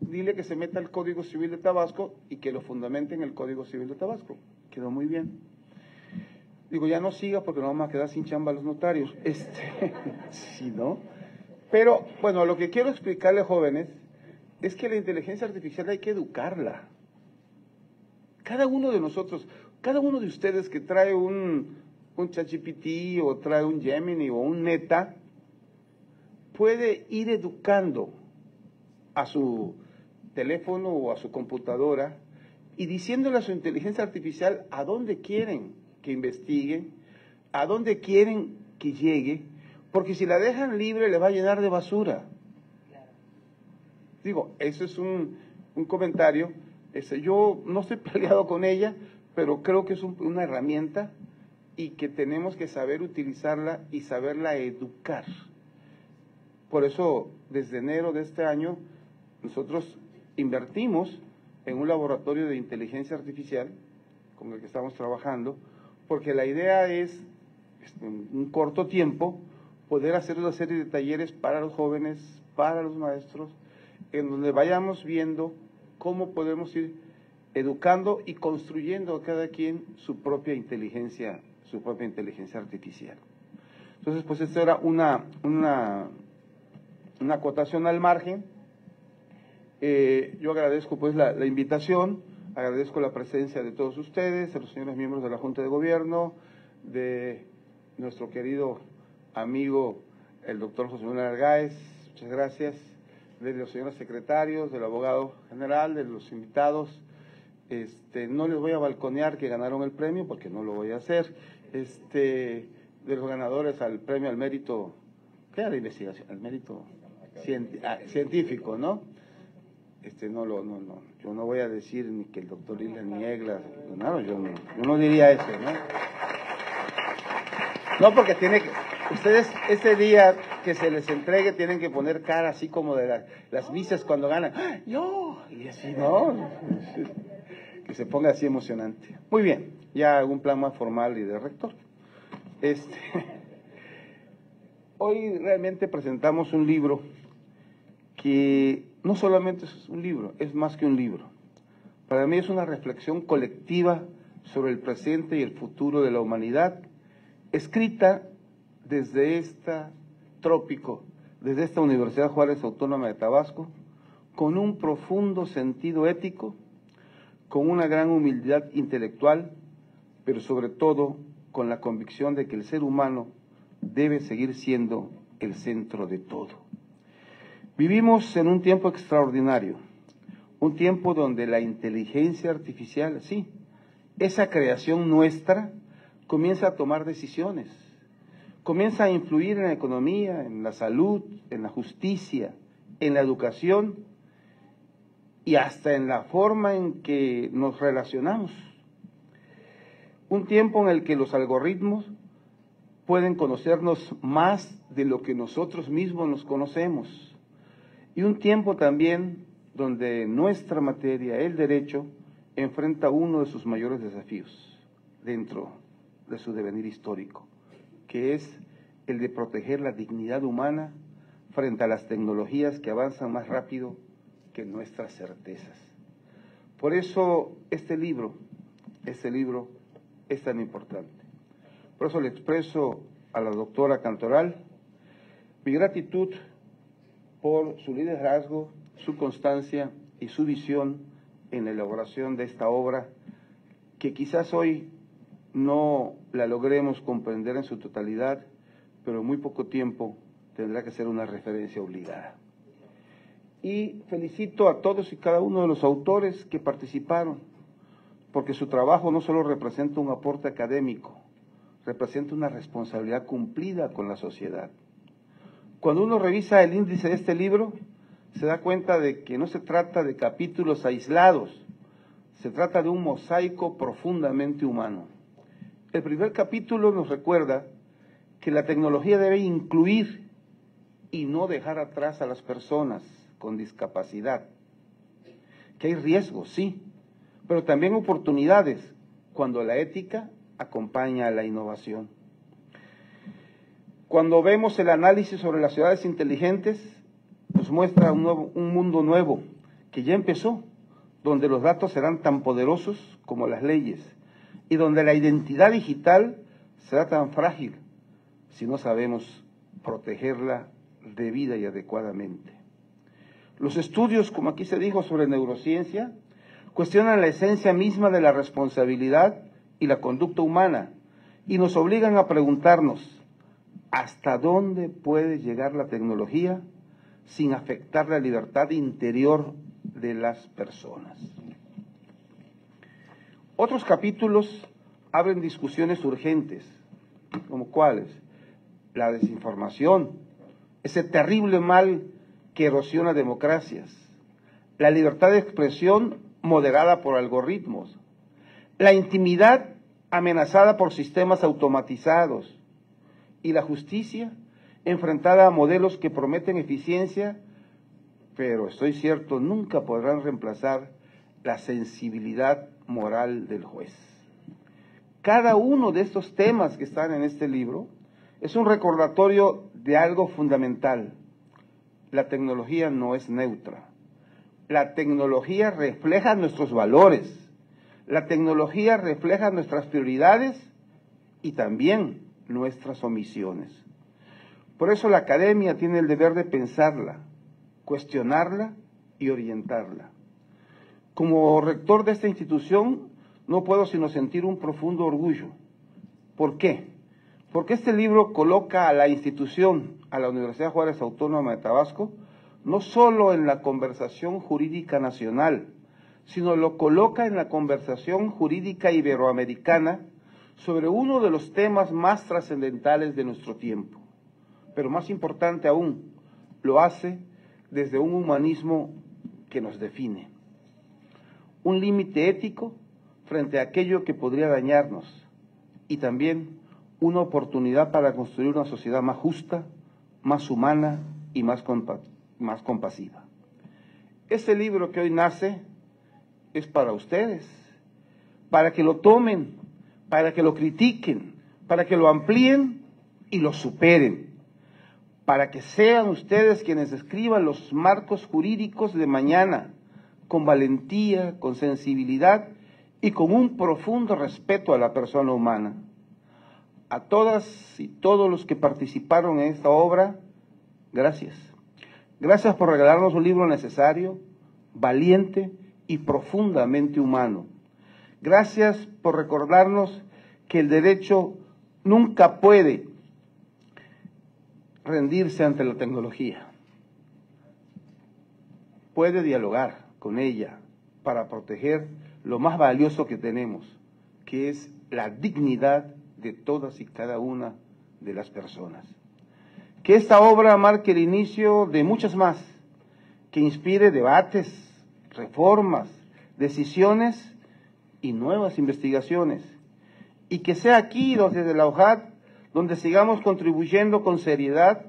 dile que se meta al Código Civil de Tabasco y que lo fundamente en el Código Civil de Tabasco. Quedó muy bien. Digo, ya no siga porque nos vamos a quedar sin chamba los notarios. Sí, ¿no? Pero, bueno, lo que quiero explicarle, jóvenes, es que la inteligencia artificial hay que educarla. Cada uno de nosotros, cada uno de ustedes que trae un ChatGPT o trae un Gemini o un Meta, puede ir educando a su teléfono o a su computadora y diciéndole a su inteligencia artificial a dónde quieren que investigue, a dónde quieren que llegue, porque si la dejan libre le va a llenar de basura. Digo, eso es un comentario. Yo no estoy peleado con ella, pero creo que es una herramienta y que tenemos que saber utilizarla y saberla educar. Por eso, desde enero de este año, nosotros invertimos en un laboratorio de inteligencia artificial con el que estamos trabajando, porque la idea es, en un corto tiempo, poder hacer una serie de talleres para los jóvenes, para los maestros, en donde vayamos viendo cómo podemos ir educando y construyendo a cada quien su propia inteligencia artificial. Entonces, pues esto era una acotación al margen. Yo agradezco pues la invitación, agradezco la presencia de todos ustedes, de los señores miembros de la Junta de Gobierno, de nuestro querido amigo el doctor José Manuel Argáez, muchas gracias, de los señores secretarios, del abogado general, de los invitados. No les voy a balconear que ganaron el premio, porque no lo voy a hacer, de los ganadores al premio al mérito, ¿qué era de investigación? Al mérito científico, ¿no? Yo no voy a decir ni que el doctor Isla ni Eglas, no, yo no diría eso, ¿no? No, porque ustedes ese día que se les entregue tienen que poner cara así como de las misas cuando ganan, ¡ah, yo! Y así, ¿no? Que se ponga así emocionante. Muy bien, ya algún plan más formal y de rector. Hoy realmente presentamos un libro que no solamente es un libro, es más que un libro. Para mí es una reflexión colectiva sobre el presente y el futuro de la humanidad, escrita desde esta trópico, desde esta Universidad Juárez Autónoma de Tabasco, con un profundo sentido ético, con una gran humildad intelectual, pero sobre todo con la convicción de que el ser humano debe seguir siendo el centro de todo. Vivimos en un tiempo extraordinario, un tiempo donde la inteligencia artificial, sí, esa creación nuestra, comienza a tomar decisiones, comienza a influir en la economía, en la salud, en la justicia, en la educación y hasta en la forma en que nos relacionamos. Un tiempo en el que los algoritmos pueden conocernos más de lo que nosotros mismos nos conocemos. Y un tiempo también donde nuestra materia, el derecho, enfrenta uno de sus mayores desafíos dentro de su devenir histórico, que es el de proteger la dignidad humana frente a las tecnologías que avanzan más rápido que nuestras certezas. Por eso este libro es tan importante. Por eso le expreso a la doctora Cantoral mi gratitud por su liderazgo, su constancia y su visión en la elaboración de esta obra, que quizás hoy no la logremos comprender en su totalidad, pero en muy poco tiempo tendrá que ser una referencia obligada. Y felicito a todos y cada uno de los autores que participaron, porque su trabajo no solo representa un aporte académico, representa una responsabilidad cumplida con la sociedad. Cuando uno revisa el índice de este libro, se da cuenta de que no se trata de capítulos aislados, se trata de un mosaico profundamente humano. El primer capítulo nos recuerda que la tecnología debe incluir y no dejar atrás a las personas con discapacidad, que hay riesgos, sí, pero también oportunidades cuando la ética acompaña a la innovación. Cuando vemos el análisis sobre las ciudades inteligentes, nos muestra un mundo nuevo que ya empezó, donde los datos serán tan poderosos como las leyes y donde la identidad digital será tan frágil si no sabemos protegerla debida y adecuadamente. Los estudios, como aquí se dijo, sobre neurociencia, cuestionan la esencia misma de la responsabilidad y la conducta humana y nos obligan a preguntarnos ¿hasta dónde puede llegar la tecnología sin afectar la libertad interior de las personas? Otros capítulos abren discusiones urgentes, como cuáles: la desinformación, ese terrible mal que erosiona democracias, la libertad de expresión moderada por algoritmos, la intimidad amenazada por sistemas automatizados y la justicia enfrentada a modelos que prometen eficiencia, pero estoy cierto, nunca podrán reemplazar la sensibilidad moral del juez. Cada uno de estos temas que están en este libro es un recordatorio de algo fundamental. La tecnología no es neutra. La tecnología refleja nuestros valores. La tecnología refleja nuestras prioridades y también nuestras omisiones. Por eso la academia tiene el deber de pensarla, cuestionarla y orientarla. Como rector de esta institución, no puedo sino sentir un profundo orgullo. ¿Por qué? Porque este libro coloca a la institución, a la Universidad Juárez Autónoma de Tabasco, no solo en la conversación jurídica nacional, sino lo coloca en la conversación jurídica iberoamericana sobre uno de los temas más trascendentales de nuestro tiempo. Pero más importante aún, lo hace desde un humanismo que nos define. Un límite ético frente a aquello que podría dañarnos y también una oportunidad para construir una sociedad más justa, más humana y más compasiva. Este libro que hoy nace es para ustedes, para que lo tomen, para que lo critiquen, para que lo amplíen y lo superen, para que sean ustedes quienes escriban los marcos jurídicos de mañana, con valentía, con sensibilidad y con un profundo respeto a la persona humana. A todas y todos los que participaron en esta obra, gracias. Gracias por regalarnos un libro necesario, valiente y profundamente humano. Gracias por recordarnos que el derecho nunca puede rendirse ante la tecnología. Puede dialogar con ella para proteger lo más valioso que tenemos, que es la dignidad de todas y cada una de las personas. Que esta obra marque el inicio de muchas más, que inspire debates, reformas, decisiones y nuevas investigaciones, y que sea aquí desde la OJAT donde sigamos contribuyendo con seriedad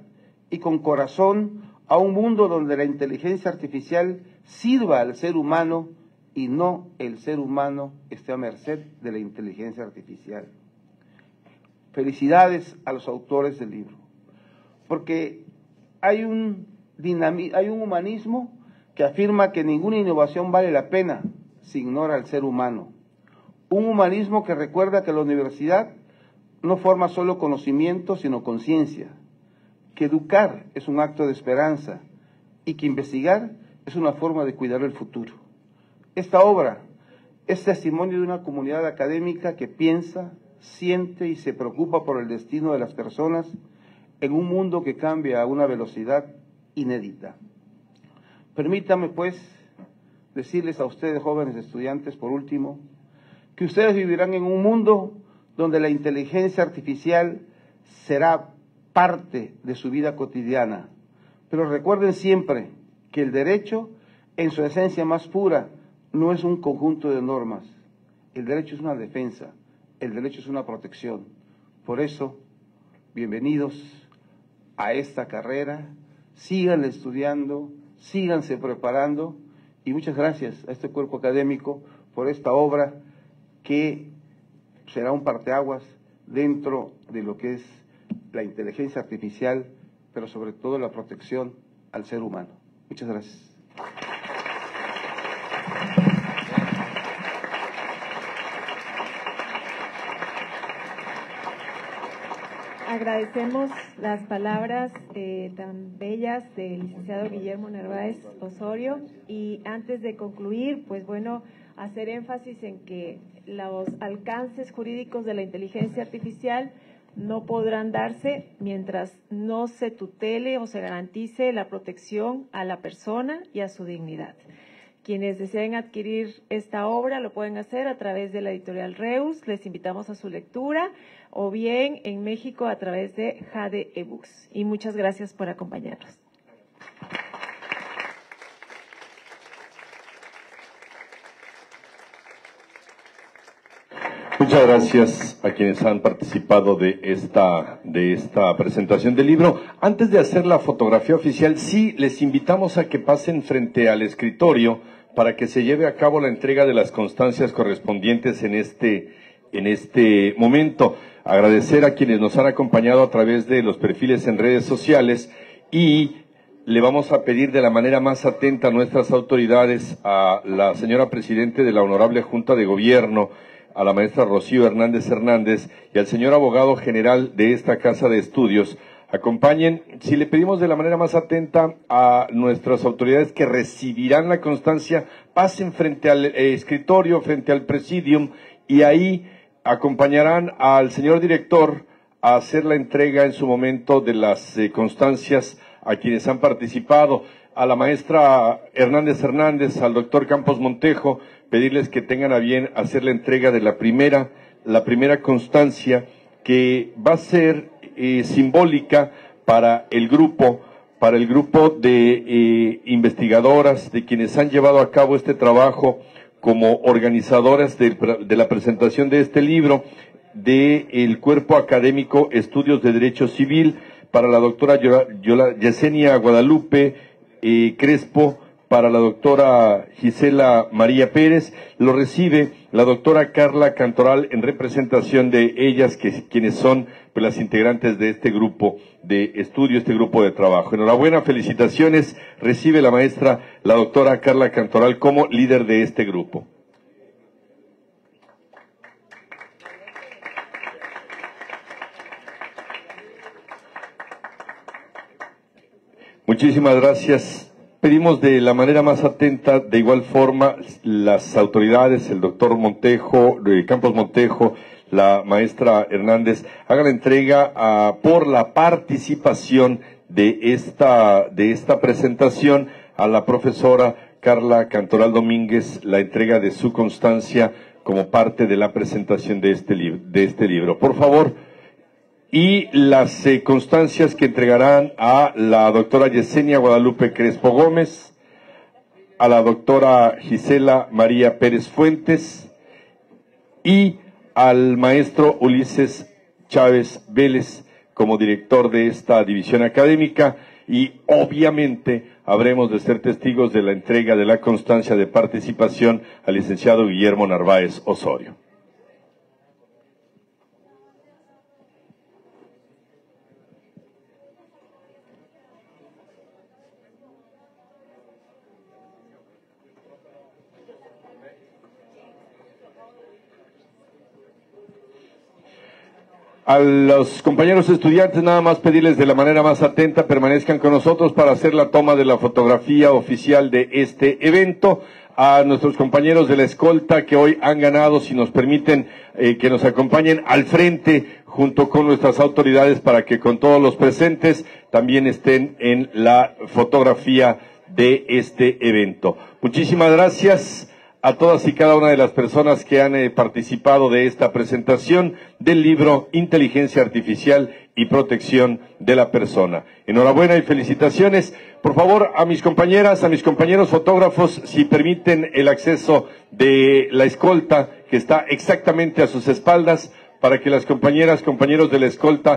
y con corazón a un mundo donde la inteligencia artificial sirva al ser humano y no el ser humano esté a merced de la inteligencia artificial. Felicidades a los autores del libro, porque hay un humanismo que afirma que ninguna innovación vale la pena si ignora al ser humano. Un humanismo que recuerda que la universidad no forma solo conocimiento, sino conciencia, que educar es un acto de esperanza y que investigar es una forma de cuidar el futuro. Esta obra es testimonio de una comunidad académica que piensa, siente y se preocupa por el destino de las personas en un mundo que cambia a una velocidad inédita. Permítame, pues, decirles a ustedes, jóvenes estudiantes, por último, que ustedes vivirán en un mundo donde la inteligencia artificial será parte de su vida cotidiana. Pero recuerden siempre que el derecho, en su esencia más pura, no es un conjunto de normas. El derecho es una defensa, el derecho es una protección. Por eso, bienvenidos a esta carrera, sigan estudiando, síganse preparando y muchas gracias a este cuerpo académico por esta obra que será un parteaguas dentro de lo que es la inteligencia artificial, pero sobre todo la protección al ser humano. Muchas gracias. Agradecemos las palabras tan bellas del licenciado Guillermo Narváez Osorio y antes de concluir, pues bueno, hacer énfasis en que los alcances jurídicos de la inteligencia artificial no podrán darse mientras no se tutele o se garantice la protección a la persona y a su dignidad. Quienes deseen adquirir esta obra lo pueden hacer a través de la editorial Reus, les invitamos a su lectura, o bien en México a través de Jade eBooks. Y muchas gracias por acompañarnos. Muchas gracias a quienes han participado de esta presentación del libro. Antes de hacer la fotografía oficial, sí les invitamos a que pasen frente al escritorio para que se lleve a cabo la entrega de las constancias correspondientes en este momento. Agradecer a quienes nos han acompañado a través de los perfiles en redes sociales y le vamos a pedir de la manera más atenta a nuestras autoridades, a la señora Presidente de la Honorable Junta de Gobierno, a la maestra Rocío Hernández Hernández y al señor abogado general de esta Casa de Estudios. Acompañen, si le pedimos de la manera más atenta a nuestras autoridades que recibirán la constancia, pasen frente al escritorio, frente al presidium y ahí acompañarán al señor director a hacer la entrega en su momento de las constancias a quienes han participado. A la maestra Hernández Hernández, al doctor Campos Montejo, pedirles que tengan a bien hacer la entrega de la primera constancia que va a ser simbólica para el grupo de investigadoras, de quienes han llevado a cabo este trabajo como organizadoras de la presentación de este libro, del Cuerpo Académico Estudios de Derecho Civil, para la doctora Yesenia Guadalupe Crespo, para la doctora Gisela María Pérez. Lo recibe la doctora Carla Cantoral, en representación de ellas, quienes son pues, las integrantes de este grupo de estudio, este grupo de trabajo. Enhorabuena, felicitaciones, recibe la maestra, la doctora Carla Cantoral, como líder de este grupo. Muchísimas gracias. Pedimos de la manera más atenta, de igual forma, las autoridades, el doctor Montejo, Campos Montejo, la maestra Hernández, hagan la entrega por la participación de esta presentación a la profesora Carla Cantoral Domínguez, la entrega de su constancia como parte de la presentación de este libro. Por favor. Y las constancias que entregarán a la doctora Yesenia Guadalupe Crespo Gómez, a la doctora Gisela María Pérez Fuentes y al maestro Ulises Chávez Vélez como director de esta división académica, y obviamente habremos de ser testigos de la entrega de la constancia de participación al licenciado Guillermo Narváez Osorio. A los compañeros estudiantes, nada más pedirles de la manera más atenta, permanezcan con nosotros para hacer la toma de la fotografía oficial de este evento. A nuestros compañeros de la escolta que hoy han ganado, si nos permiten que nos acompañen al frente junto con nuestras autoridades para que con todos los presentes también estén en la fotografía de este evento. Muchísimas gracias a todas y cada una de las personas que han participado de esta presentación del libro Inteligencia Artificial y Protección de la Persona. Enhorabuena y felicitaciones. Por favor, a mis compañeras, a mis compañeros fotógrafos, si permiten el acceso de la escolta que está exactamente a sus espaldas, para que las compañeras, compañeros de la escolta